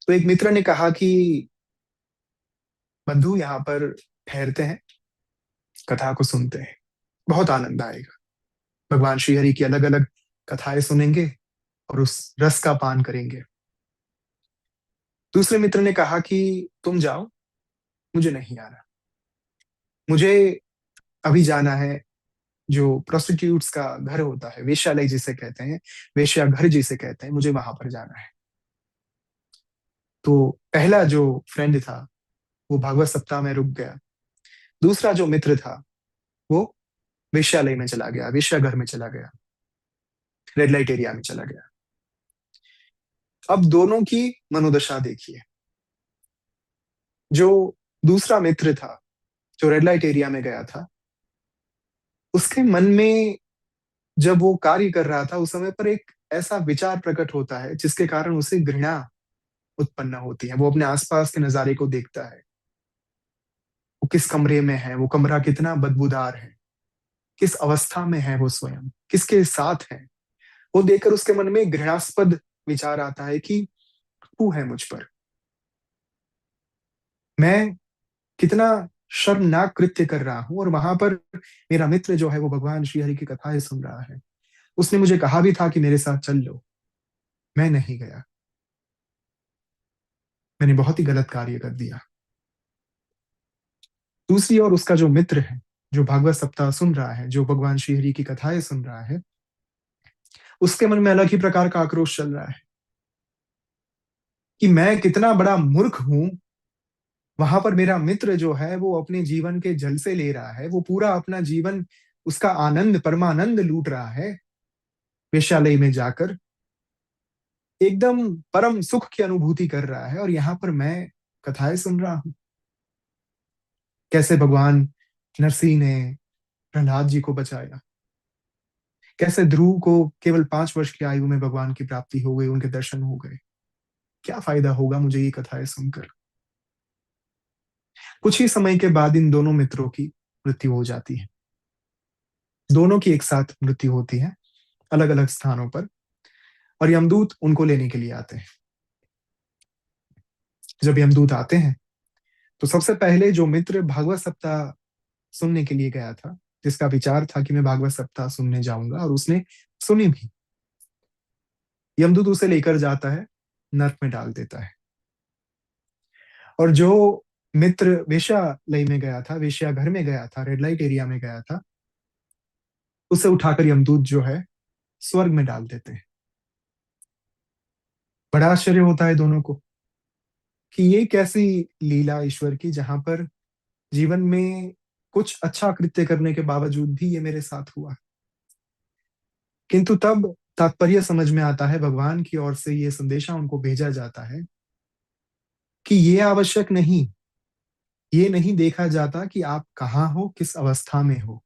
तो एक मित्र ने कहा कि बंधु, यहाँ पर ठहरते हैं, कथा को सुनते हैं, बहुत आनंद आएगा। भगवान श्री हरि की अलग अलग कथाएं सुनेंगे और उस रस का पान करेंगे। दूसरे मित्र ने कहा कि तुम जाओ, मुझे नहीं आना, मुझे अभी जाना है जो प्रोस्टिट्यूट्स का घर होता है, वेश्यालय जिसे कहते हैं, वेश्या घर जिसे कहते हैं, मुझे वहां पर जाना है। तो पहला जो फ्रेंड था वो भागवत सप्ताह में रुक गया। दूसरा जो मित्र था वो वेश्यालय में चला गया, वेश्या घर में चला गया, रेड लाइट एरिया में चला गया। अब दोनों की मनोदशा देखिए। जो दूसरा मित्र था जो रेड लाइट एरिया में गया था, उसके मन में जब वो कार्य कर रहा था उस समय पर एक ऐसा विचार प्रकट होता है जिसके कारण उसे घृणा उत्पन्न होती है। वो अपने आसपास के नजारे को देखता है, वो किस कमरे में है, वो कमरा कितना बदबूदार है, किस अवस्था में है वो स्वयं, किसके साथ है। वो देखकर उसके मन में घृणास्पद विचार आता है कि तू है मुझ पर, मैं कितना शर्मनाक कृत्य कर रहा हूं, और वहां पर मेरा मित्र जो है वो भगवान श्री हरि की कथाएं सुन रहा है। उसने मुझे कहा भी था कि मेरे साथ चल लो, मैं नहीं गया, मैंने बहुत ही गलत कार्य कर दिया। दूसरी ओर उसका जो मित्र है, जो भागवत सप्ताह सुन रहा है, जो भगवान श्री हरि की कथाएं सुन रहा है, उसके मन में अलग ही प्रकार का आक्रोश चल रहा है कि मैं कितना बड़ा मूर्ख हूं। वहां पर मेरा मित्र जो है वो अपने जीवन के जलसे ले रहा है, वो पूरा अपना जीवन, उसका आनंद, परमानंद लूट रहा है वेश्यालय में जाकर, एकदम परम सुख की अनुभूति कर रहा है, और यहाँ पर मैं कथाएं सुन रहा हूं। कैसे भगवान नरसिंह ने प्रहलाद जी को बचाया, कैसे ध्रुव को केवल 5 वर्ष की आयु में भगवान की प्राप्ति हो गई, उनके दर्शन हो गए। क्या फायदा होगा मुझे ये कथाएं सुनकर। कुछ ही समय के बाद इन दोनों मित्रों की मृत्यु हो जाती है। दोनों की एक साथ मृत्यु होती है, अलग अलग स्थानों पर, और यमदूत उनको लेने के लिए आते हैं। जब यमदूत आते हैं तो सबसे पहले जो मित्र भागवत सप्ताह सुनने के लिए गया था, जिसका विचार था कि मैं भागवत सप्ताह सुनने जाऊंगा, और उसने सुनी भी, यमदूत उसे लेकर जाता है, नर्क में डाल देता है। और जो मित्र वेश्यालय में गया था, वेश्या घर में गया था, रेड लाइट एरिया में गया था, उसे उठाकर यमदूत जो है स्वर्ग में डाल देते हैं। बड़ा आश्चर्य होता है दोनों को कि ये कैसी लीला ईश्वर की, जहां पर जीवन में कुछ अच्छा कृत्य करने के बावजूद भी ये मेरे साथ हुआ। किंतु तब तात्पर्य समझ में आता है, भगवान की ओर से ये संदेशा उनको भेजा जाता है कि ये आवश्यक नहीं, ये नहीं देखा जाता कि आप कहाँ हो, किस अवस्था में हो,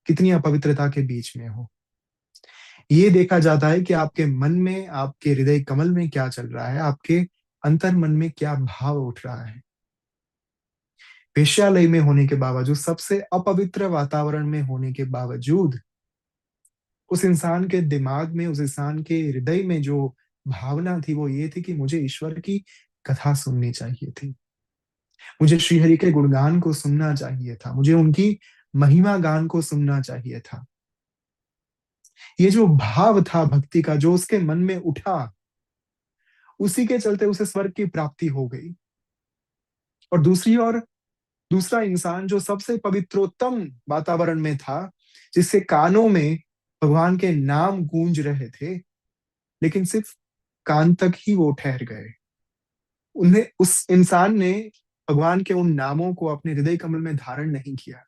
कितनी अपवित्रता के बीच में हो। ये देखा जाता है कि आपके मन में, आपके हृदय कमल में क्या चल रहा है, आपके अंतर मन में क्या भाव उठ रहा है। वेश्यालय में होने के बावजूद, सबसे अपवित्र वातावरण में होने के बावजूद, उस इंसान के दिमाग में, उस इंसान के हृदय में जो भावना थी वो ये थी कि मुझे ईश्वर की कथा सुननी चाहिए थी, मुझे श्रीहरि के गुणगान को सुनना चाहिए था, मुझे उनकी महिमा गान को सुनना चाहिए था। ये जो भाव था भक्ति का, जो उसके मन में उठा, उसी के चलते उसे स्वर्ग की प्राप्ति हो गई। और दूसरी ओर दूसरा इंसान जो सबसे पवित्रोत्तम वातावरण में था, जिसके कानों में भगवान के नाम गूंज रहे थे, लेकिन सिर्फ कान तक ही वो ठहर गए। उन्हें, उस इंसान ने भगवान के उन नामों को अपने हृदय कमल में धारण नहीं किया।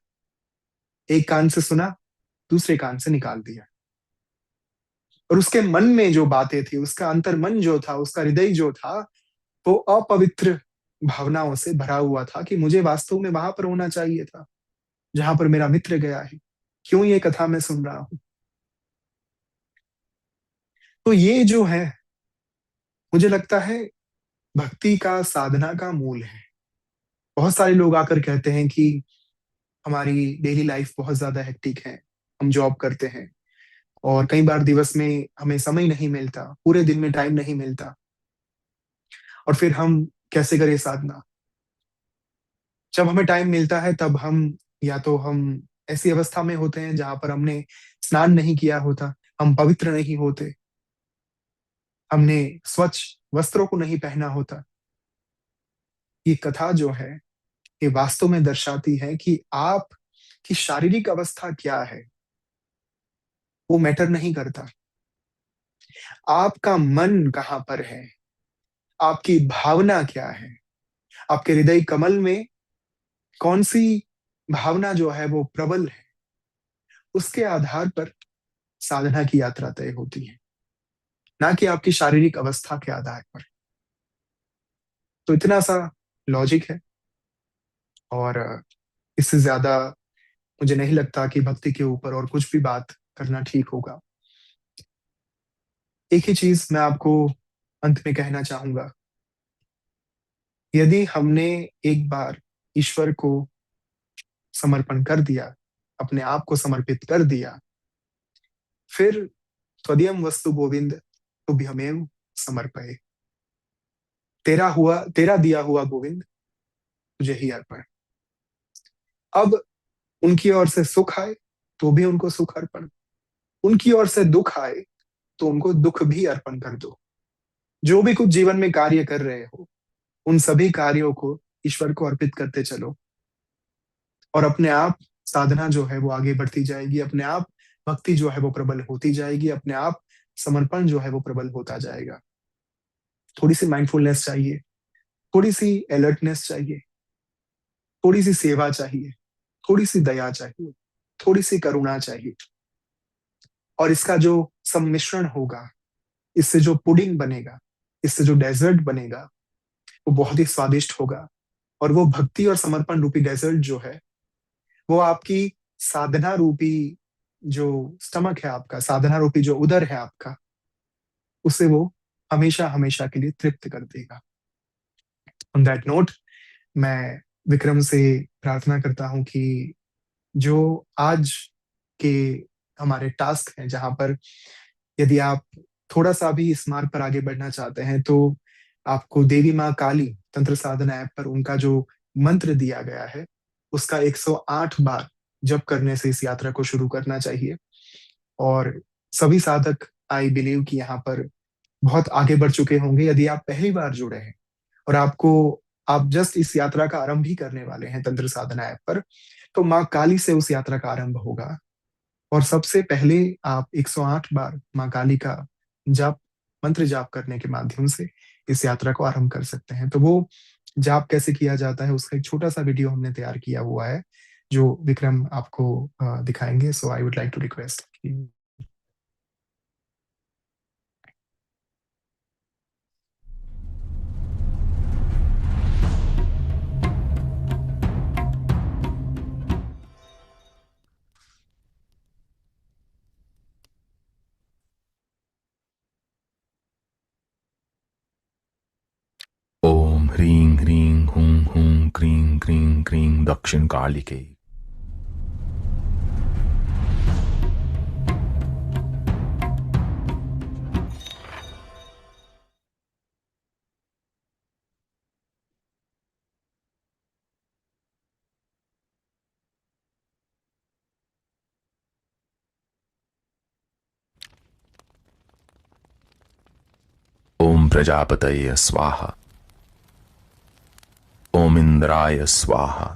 एक कान से सुना, दूसरे कान से निकाल दिया, और उसके मन में जो बातें थी, उसका अंतर मन जो था, उसका हृदय जो था, वो अपवित्र भावनाओं से भरा हुआ था कि मुझे वास्तव में वहां पर होना चाहिए था जहां पर मेरा मित्र गया है। क्यों ये कथा मैं सुन रहा हूं? तो ये जो है, मुझे लगता है भक्ति का, साधना का मूल है। बहुत सारे लोग आकर कहते हैं कि हमारी डेली लाइफ बहुत ज्यादा हेक्टिक है, हम जॉब करते हैं और कई बार दिवस में हमें समय नहीं मिलता, पूरे दिन में टाइम नहीं मिलता, और फिर हम कैसे करें साधना? जब हमें टाइम मिलता है तब हम, या तो हम ऐसी अवस्था में होते हैं जहां पर हमने स्नान नहीं किया होता, हम पवित्र नहीं होते, हमने स्वच्छ वस्त्रों को नहीं पहना होता। ये कथा जो है, ये वास्तव में दर्शाती है कि आपकी शारीरिक अवस्था क्या है वो मैटर नहीं करता। आपका मन कहाँ पर है, आपकी भावना क्या है, आपके हृदय कमल में कौन सी भावना जो है वो प्रबल है, उसके आधार पर साधना की यात्रा तय होती है, ना कि आपकी शारीरिक अवस्था के आधार पर। तो इतना सा लॉजिक है, और इससे ज्यादा मुझे नहीं लगता कि भक्ति के ऊपर और कुछ भी बात करना ठीक होगा। एक ही चीज मैं आपको अंत में कहना चाहूंगा, यदि हमने एक बार ईश्वर को समर्पण कर दिया, अपने आप को समर्पित कर दिया, फिर त्वदीयम वस्तु गोविंद तुभ्यमेव समर्पये। तेरा दिया हुआ गोविंद तुझे ही अर्पण। अब उनकी ओर से सुख आए तो भी उनको सुख अर्पण, उनकी ओर से दुख आए तो उनको दुख भी अर्पण कर दो। जो भी कुछ जीवन में कार्य कर रहे हो, उन सभी कार्यों को ईश्वर को अर्पित करते चलो, और अपने आप साधना जो है वो आगे बढ़ती जाएगी, अपने आप भक्ति जो है वो प्रबल होती जाएगी, अपने आप समर्पण जो है वो प्रबल होता जाएगा। थोड़ी सी माइंडफुलनेस चाहिए, थोड़ी सी अलर्टनेस चाहिए, थोड़ी सी सेवा चाहिए, थोड़ी सी दया चाहिए, थोड़ी सी करुणा चाहिए, और इसका जो सम्मिश्रण होगा, इससे जो पुडिंग बनेगा, इससे जो डेजर्ट बनेगा, वो बहुत ही स्वादिष्ट होगा। और वो भक्ति और समर्पण रूपी डेजर्ट जो है, वो आपकी साधना रूपी जो स्टमक है आपका, साधना रूपी जो उदर है आपका, उसे वो हमेशा हमेशा के लिए तृप्त कर देगा। ऑन दैट नोट, मैं विक्रम से प्रार्थना करता हूं कि जो आज के हमारे टास्क हैं, जहां पर यदि आप थोड़ा सा भी इस मार्ग पर आगे बढ़ना चाहते हैं, तो आपको देवी माँ काली तंत्र साधना ऐप पर उनका जो मंत्र दिया गया है, उसका 108 बार जप करने से इस यात्रा को शुरू करना चाहिए। और सभी साधक, आई बिलीव कि यहाँ पर बहुत आगे बढ़ चुके होंगे। यदि आप पहली बार जुड़े हैं और आप जस्ट इस यात्रा का आरंभ ही करने वाले हैं तंत्र साधना ऐप पर, तो माँ काली से उस यात्रा का आरंभ होगा। और सबसे पहले आप 108 बार माँ काली का जाप, मंत्र जाप करने के माध्यम से इस यात्रा को आरंभ कर सकते हैं। तो वो जाप कैसे किया जाता है, उसका एक छोटा सा वीडियो हमने तैयार किया हुआ है, जो विक्रम आपको दिखाएंगे। So I would like to request. ओम ह्रीं ह्रीं हुं हुं क्रीं क्रीं क्रीं दक्षिण कालिके। ओम प्रजापतये स्वाहा। ओम इंद्राय स्वाहा।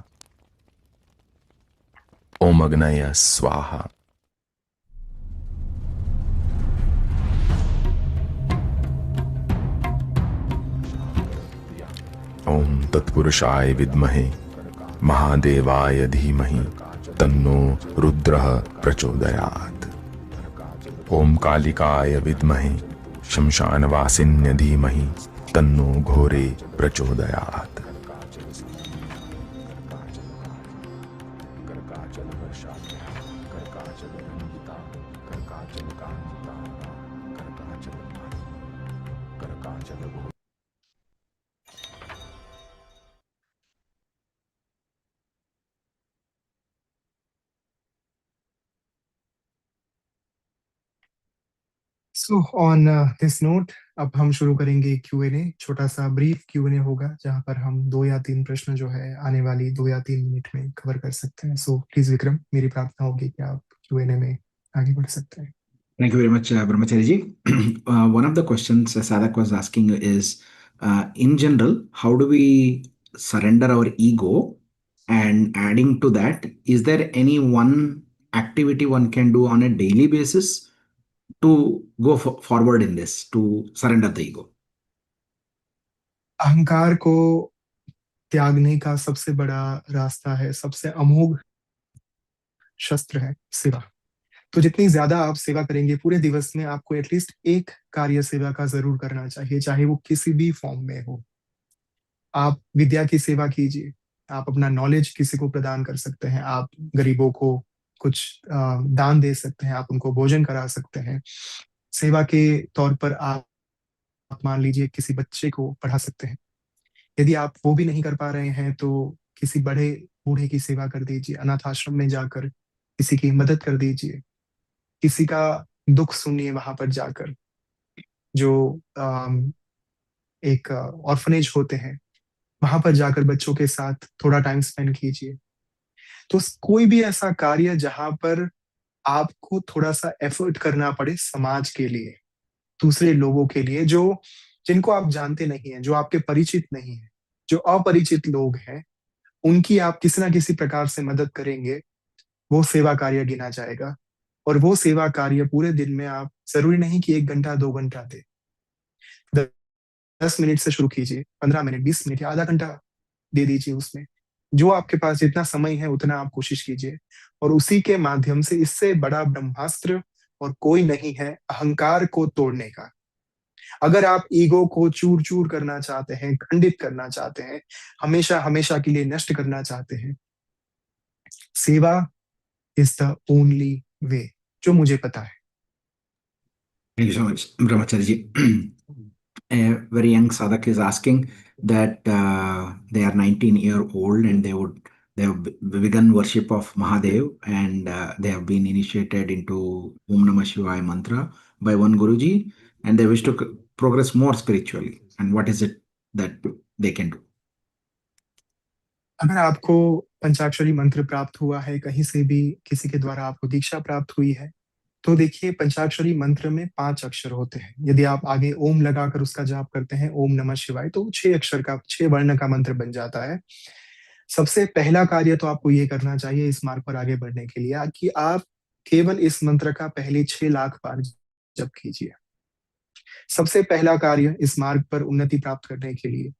ओम अग्नये स्वाहा। ओम तत्पुरुषाय विद्महे महादेवाय धीमहि तन्नो रुद्रः प्रचोदयात्। ओम कालिकाय विद्महे शमशानवासिन्य धीमहि तन्नो घोरे प्रचोदयात्। सो ऑन दिस नोट अब हम शुरू करेंगे Q&A। छोटा सा ब्रीफ Q&A होगा जहां पर हम 2 या 3 प्रश्न जो है आने वाली 2 या 3 मिनट में कवर कर सकते हैं। सो प्लीज विक्रम, मेरी प्रार्थना होगी कि आप Q&A में आगे बढ़ सकते हैं। Thank you very much, Brahmachari ji. One of the questions Sadak was asking is, in general, how do we surrender our ego? And adding to that, is there any one activity one can do on a daily basis to go forward in this, to surrender the ego? अहंकार को त्यागने का सबसे बड़ा रास्ता है, सबसे अमोघ शस्त्र है सेवा। तो जितनी ज्यादा आप सेवा करेंगे पूरे दिवस में, आपको एटलीस्ट एक कार्य सेवा का जरूर करना चाहिए, चाहे वो किसी भी फॉर्म में हो। आप विद्या की सेवा कीजिए, आप अपना नॉलेज किसी को प्रदान कर सकते हैं, आप गरीबों को कुछ दान दे सकते हैं, आप उनको भोजन करा सकते हैं। सेवा के तौर पर आप मान लीजिए किसी बच्चे को पढ़ा सकते हैं। यदि आप वो भी नहीं कर पा रहे हैं तो किसी बड़े बूढ़े की सेवा कर दीजिए, अनाथ आश्रम में जाकर किसी की मदद कर दीजिए, किसी का दुख सुनिए वहां पर जाकर। जो एक ऑर्फनेज होते हैं वहां पर जाकर बच्चों के साथ थोड़ा टाइम स्पेंड कीजिए। तो कोई भी ऐसा कार्य जहां पर आपको थोड़ा सा एफर्ट करना पड़े समाज के लिए, दूसरे लोगों के लिए, जो जिनको आप जानते नहीं है, जो आपके परिचित नहीं है, जो अपरिचित लोग हैं, उनकी आप किसी ना किसी प्रकार से मदद करेंगे, वो सेवा कार्य गिना जाएगा। और वो सेवा कार्य पूरे दिन में आप जरूरी नहीं कि 1 घंटा 2 घंटा दे, 10 मिनट से शुरू कीजिए, 15 मिनट 20 मिनट या आधा घंटा दे दीजिए। उसमें जो आपके पास जितना समय है उतना आप कोशिश कीजिए, और उसी के माध्यम से इससे बड़ा ब्रह्मास्त्र और कोई नहीं है अहंकार को तोड़ने का। अगर आप ईगो को चूर चूर करना चाहते हैं, खंडित करना चाहते हैं, हमेशा हमेशा के लिए नष्ट करना चाहते हैं, सेवा इज द ओनली वे, जो मुझे पता है। Thank you so much, Brahmachari ji. A very young sadhak is asking that they are 19-year-old and they have begun worship of Mahadev, and they have been initiated into Om Namah Shivaya mantra by one Guruji, and they wish to progress more spiritually. And what is it that they can do? अगर आपको पंचाक्षरी मंत्र प्राप्त हुआ है, कहीं से भी किसी के द्वारा आपको दीक्षा प्राप्त हुई है, तो देखिए पंचाक्षरी मंत्र में 5 अक्षर होते हैं। यदि आप आगे ओम लगाकर उसका जाप करते हैं, ओम नमः शिवाय, तो 6 अक्षर का, 6 वर्ण का मंत्र बन जाता है। सबसे पहला कार्य तो आपको ये करना चाहिए इस मार्ग पर आगे बढ़ने के लिए, कि आप केवल इस मंत्र का पहले 6 लाख बार जप कीजिए। सबसे पहला कार्य इस मार्ग पर उन्नति प्राप्त करने के लिए,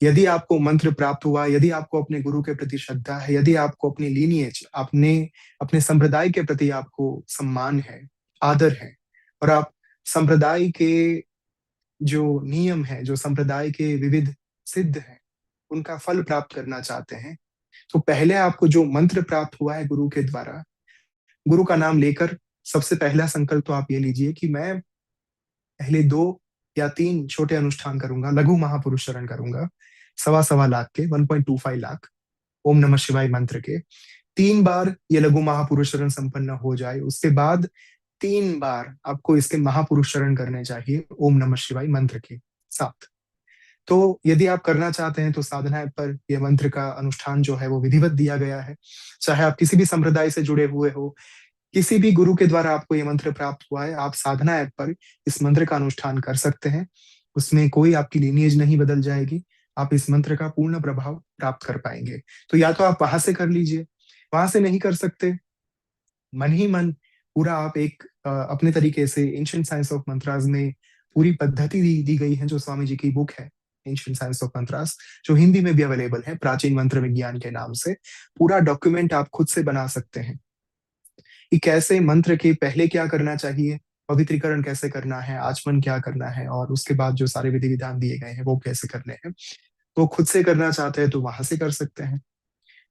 यदि आपको मंत्र प्राप्त हुआ, यदि आपको अपने गुरु के प्रति श्रद्धा है, यदि आपको अपनी लीनिएज, अपने संप्रदाय के प्रति आपको सम्मान है, आदर है, और आप संप्रदाय के जो नियम है, जो संप्रदाय के विविध सिद्ध हैं, उनका फल प्राप्त करना चाहते हैं, तो पहले आपको जो मंत्र प्राप्त हुआ है गुरु के द्वारा, गुरु का नाम लेकर सबसे पहला संकल्प तो आप ये लीजिए कि मैं पहले 2 या 3 छोटे अनुष्ठान करूंगा, लघु महापुरुष चरण करूंगा, 1.25 लाख के, 1.25 लाख ओम नमः शिवाय मंत्र के। 3 बार ये लघु महापुरुष चरण संपन्न हो जाए, उसके बाद 3 बार आपको इसके महापुरुष चरण करने चाहिए ओम नमः शिवाय मंत्र के साथ। तो यदि आप करना चाहते हैं तो साधना ऐप पर यह मंत्र का अनुष्ठान जो है वो विधिवत दिया गया है। चाहे आप किसी भी संप्रदाय से जुड़े हुए हो, किसी भी गुरु के द्वारा आपको ये मंत्र प्राप्त हुआ है, आप साधना ऐप पर इस मंत्र का अनुष्ठान कर सकते हैं। उसमें कोई आपकी लीनिएज नहीं बदल जाएगी, आप इस मंत्र का पूर्ण प्रभाव प्राप्त कर पाएंगे। तो या तो आप वहां से कर लीजिए, वहां से नहीं कर सकते, मन ही मन पूरा आप एक अपने तरीके से एंशिएंट साइंस ऑफ मंत्रास में पूरी पद्धति दी गई है, जो स्वामी जी की बुक है एंशिएंट साइंस ऑफ मंत्रास, जो हिंदी में भी अवेलेबल है प्राचीन मंत्र विज्ञान के नाम से। पूरा डॉक्यूमेंट आप खुद से बना सकते हैं कि कैसे मंत्र के पहले क्या करना चाहिए, पवित्रीकरण कैसे करना है, आचमन क्या करना है, और उसके बाद जो सारे विधि विधान दिए गए हैं वो कैसे करने हैं। तो खुद से करना चाहते हैं तो वहां से कर सकते हैं,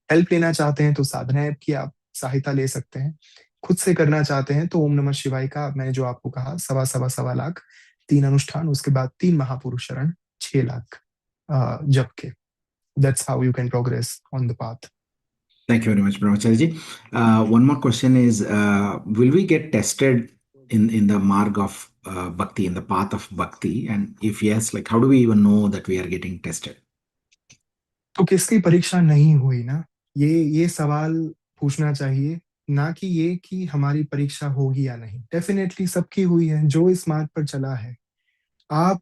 हेल्प लेना चाहते हैं तो साधना ऐप की आप सहायता ले सकते हैं। खुद से करना चाहते हैं तो ओम नमः शिवाय का मैंने जो आपको कहा, सवा लाख 3 अनुष्ठान, उसके बाद 3 महापुरुष शरण, 6 लाख जप के. That's how you can progress on the path. Thank you very much, Brahmacharya ji. One more question is, will we get tested in the marg of bhakti, in the path of bhakti? And if yes, like how do we even know that we are getting tested? तो किसकी परीक्षा नहीं हुई ना, ये सवाल पूछना चाहिए, ना कि ये कि हमारी परीक्षा होगी या नहीं. डेफिनेटली सबकी हुई है जो इस मार्ग पर चला है. आप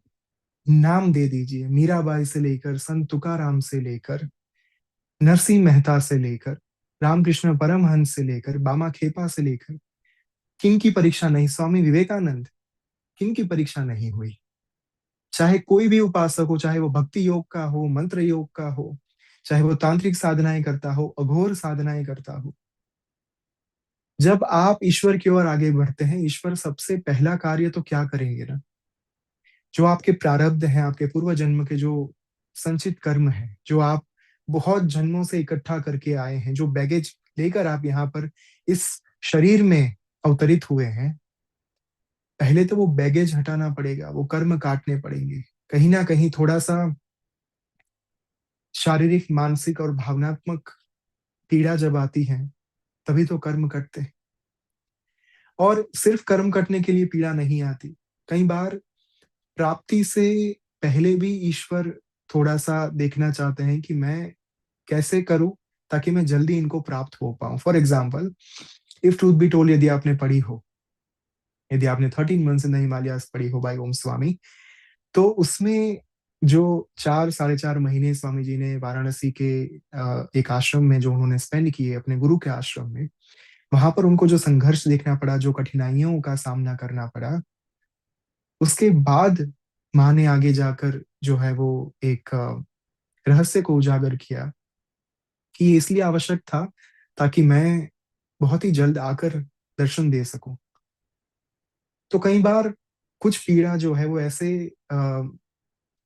नाम दे दीजिए, मीराबाई से लेकर संत तुकाराम से लेकर नरसिंह मेहता से लेकर रामकृष्ण परमहंस से लेकर बामा खेपा से लेकर, किन की परीक्षा नहीं, स्वामी विवेकानंद, किन की परीक्षा नहीं हुई. चाहे कोई भी उपासक हो, चाहे वो भक्ति योग का हो, मंत्र योग का हो, चाहे वो तांत्रिक साधनाएं करता हो, अघोर साधनाएं करता हो, जब आप ईश्वर की ओर आगे बढ़ते हैं, ईश्वर सबसे पहला कार्य तो क्या करेंगे ना, जो आपके प्रारब्ध हैं, आपके पूर्व जन्म के जो संचित कर्म हैं, जो आप बहुत जन्मों से इकट्ठा करके आए हैं, जो बैगेज लेकर आप यहाँ पर इस शरीर में अवतरित हुए हैं, पहले तो वो बैगेज हटाना पड़ेगा, वो कर्म काटने पड़ेंगे. कहीं ना कहीं थोड़ा सा शारीरिक, मानसिक और भावनात्मक पीड़ा जब आती है, तभी तो कर्म कटते हैं. और सिर्फ कर्म कटने के लिए पीड़ा नहीं आती, कई बार प्राप्ति से पहले भी ईश्वर थोड़ा सा देखना चाहते हैं कि मैं कैसे करूं ताकि मैं जल्दी इनको प्राप्त हो पाऊं. For example, if truth be told, यदि आपने पढ़ी हो, यदि आपने 13 मंथ्स इन द हिमालयास पढ़ी हो बाय ओम स्वामी, तो उसमें जो 4 साढ़े 4 महीने स्वामी जी ने वाराणसी के एक आश्रम में जो उन्होंने स्पेंड किए, अपने गुरु के आश्रम में, वहां पर उनको जो संघर्ष देखना पड़ा, जो कठिनाइयों का सामना करना पड़ा, उसके बाद माँ ने आगे जाकर जो है वो एक रहस्य को उजागर किया कि ये इसलिए आवश्यक था ताकि मैं बहुत ही जल्द आकर दर्शन दे सकूं. तो कई बार कुछ पीड़ा जो है वो ऐसे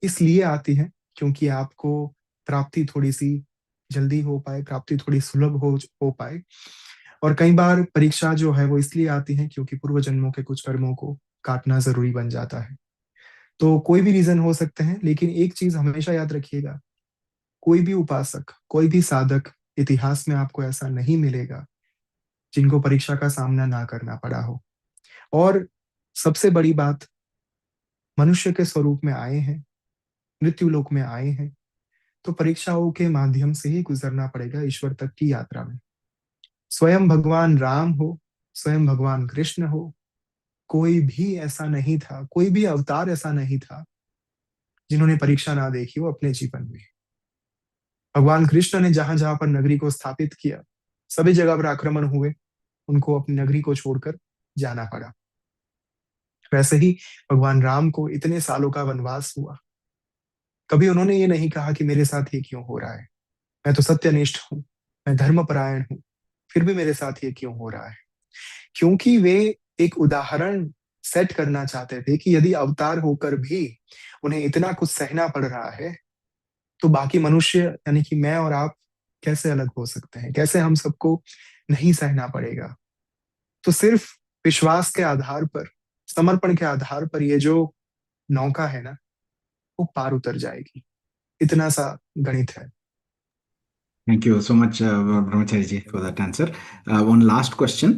इसलिए आती है क्योंकि आपको प्राप्ति थोड़ी सी जल्दी हो पाए, प्राप्ति थोड़ी सुलभ हो पाए. और कई बार परीक्षा जो है वो इसलिए आती है क्योंकि पूर्व जन्मों के कुछ कर्मों को काटना जरूरी बन जाता है. तो कोई भी रीजन हो सकते हैं, लेकिन एक चीज हमेशा याद रखिएगा, कोई भी उपासक, कोई भी साधक इतिहास में आपको ऐसा नहीं मिलेगा जिनको परीक्षा का सामना ना करना पड़ा हो. और सबसे बड़ी बात, मनुष्य के स्वरूप में आए हैं, मृत्यु लोक में आए हैं, तो परीक्षाओं के माध्यम से ही गुजरना पड़ेगा ईश्वर तक की यात्रा में. स्वयं भगवान राम हो, स्वयं भगवान कृष्ण हो, कोई भी ऐसा नहीं था, कोई भी अवतार ऐसा नहीं था जिन्होंने परीक्षा ना देखी हो अपने जीवन में. भगवान कृष्ण ने जहां जहां पर नगरी को स्थापित किया, सभी जगह पर आक्रमण हुए, उनको अपनी नगरी को छोड़कर जाना पड़ा. वैसे ही भगवान राम को इतने सालों का वनवास हुआ, कभी उन्होंने ये नहीं कहा कि मेरे साथ ये क्यों हो रहा है, मैं तो सत्यनिष्ठ हूं, मैं धर्मपरायण हूं, फिर भी मेरे साथ ये क्यों हो रहा है. क्योंकि वे एक उदाहरण सेट करना चाहते थे कि यदि अवतार होकर भी उन्हें इतना कुछ सहना पड़ रहा है, तो बाकी मनुष्य यानी कि मैं और आप कैसे अलग हो सकते हैं, कैसे हम सबको नहीं सहना पड़ेगा. तो सिर्फ विश्वास के आधार पर, समर्पण के आधार पर ये जो नौका है ना, वो पार उतर जाएगी. इतना सा गणित है. Thank you so much, Brahmacharya ji, for that answer. One last question.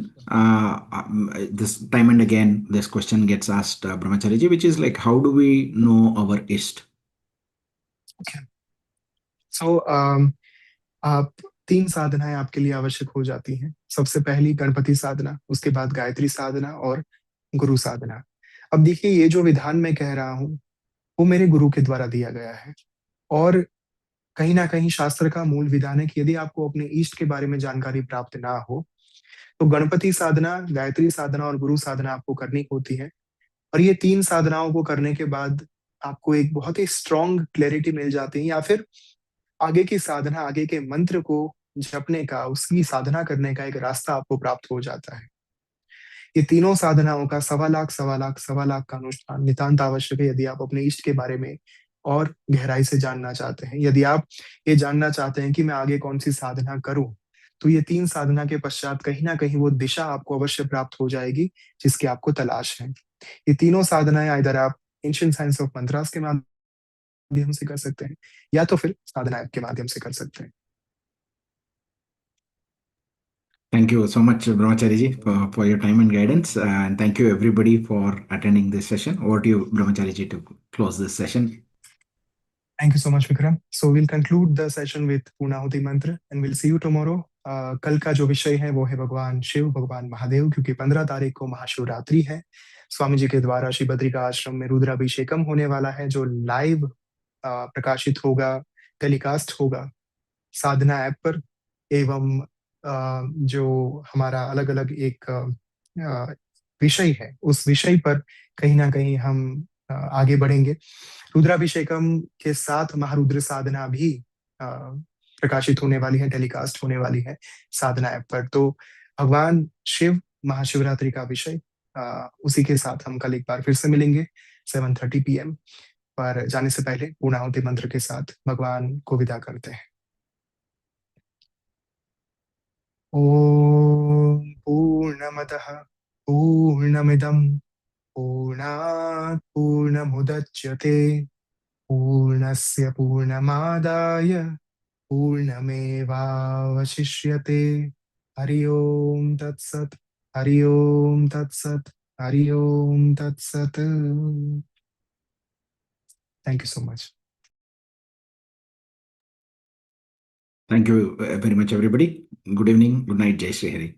This time and again, this question gets asked, Brahmacharya ji, which is like, how do we know our Ishta? So, आप 3 साधनाएं आपके लिए आवश्यक हो जाती हैं. सबसे पहली गणपति साधना, उसके बाद गायत्री साधना और गुरु साधना. अब देखिए, ये जो विधान मैं कह रहा हूं वो मेरे गुरु के द्वारा दिया गया है, और कहीं ना कहीं शास्त्र का मूल विधान है कि यदि आपको अपने इष्ट के बारे में जानकारी प्राप्त ना हो, तो गणपति साधना, गायत्री साधना और गुरु साधना आपको करनी होती है. और ये 3 साधनाओं को करने के बाद आपको एक बहुत ही स्ट्रॉन्ग क्लैरिटी मिल जाती है, या फिर आगे की साधना, आगे के मंत्र को जपने का, उसकी साधना करने का एक रास्ता आपको प्राप्त हो जाता है. ये तीनों साधनाओं का 1.25 लाख का अनुष्ठान नितांत आवश्यक है यदि आप अपने इष्ट के बारे में और गहराई से जानना चाहते हैं. यदि आप ये जानना चाहते हैं कि मैं आगे कौन सी साधना करूं, तो ये 3 साधना के पश्चात कहीं ना कहीं वो दिशा आपको अवश्य प्राप्त हो जाएगी जिसकी आपको तलाश है। ये तीनों साधनाएं इधर आप एंशिएंट साइंस ऑफ मंत्रास के माध्यम से कर सकते हैं या तो फिर साधना ऐप के माध्यम से कर सकते हैं। Thank you so much, Brahmachari ji, for your time and guidance. And thank you everybody for attending this session. Over to you, Brahmachari ji, to close this session. Thank you so much, Vikram. So we'll conclude the session with Purnahuti mantra and we'll see you tomorrow. कल का जो विषय है वो है भगवान शिव, भगवान महादेव, क्योंकि 15 तारीख को महाशिवरात्रि है। स्वामी जी के द्वारा श्री बद्रिका आश्रम में रुद्राभिषेकम होने वाला है, जो लाइव प्रकाशित होगा, टेलीकास्ट होगा साधना ऐप पर। एवं जो हमारा अलग अलग एक विषय है, उस विषय पर कहीं ना कहीं हम आगे बढ़ेंगे। रुद्राभिषेकम के साथ महारुद्र साधना भी प्रकाशित होने वाली है, टेलीकास्ट होने वाली है साधना ऐप पर। तो भगवान शिव, महाशिवरात्रि का विषय, उसी के साथ हम कल एक बार फिर से मिलेंगे 7:30 PM पर। जाने से पहले पूर्णाहुति मंत्र के साथ भगवान को विदा करते हैं। ओम पूर्णमतः पूर्णमिदं पूर्णात् पूर्णमुदच्यते पूर्णस्य पूर्णमादाय पूर्णमेवावशिष्यते। हरि ओम तत्सत्, हरि ओम तत्सत्, हरि ओम तत्सत्। Thank you so much. Thank you very much, everybody. Good evening, good night, Jai Shri Hari.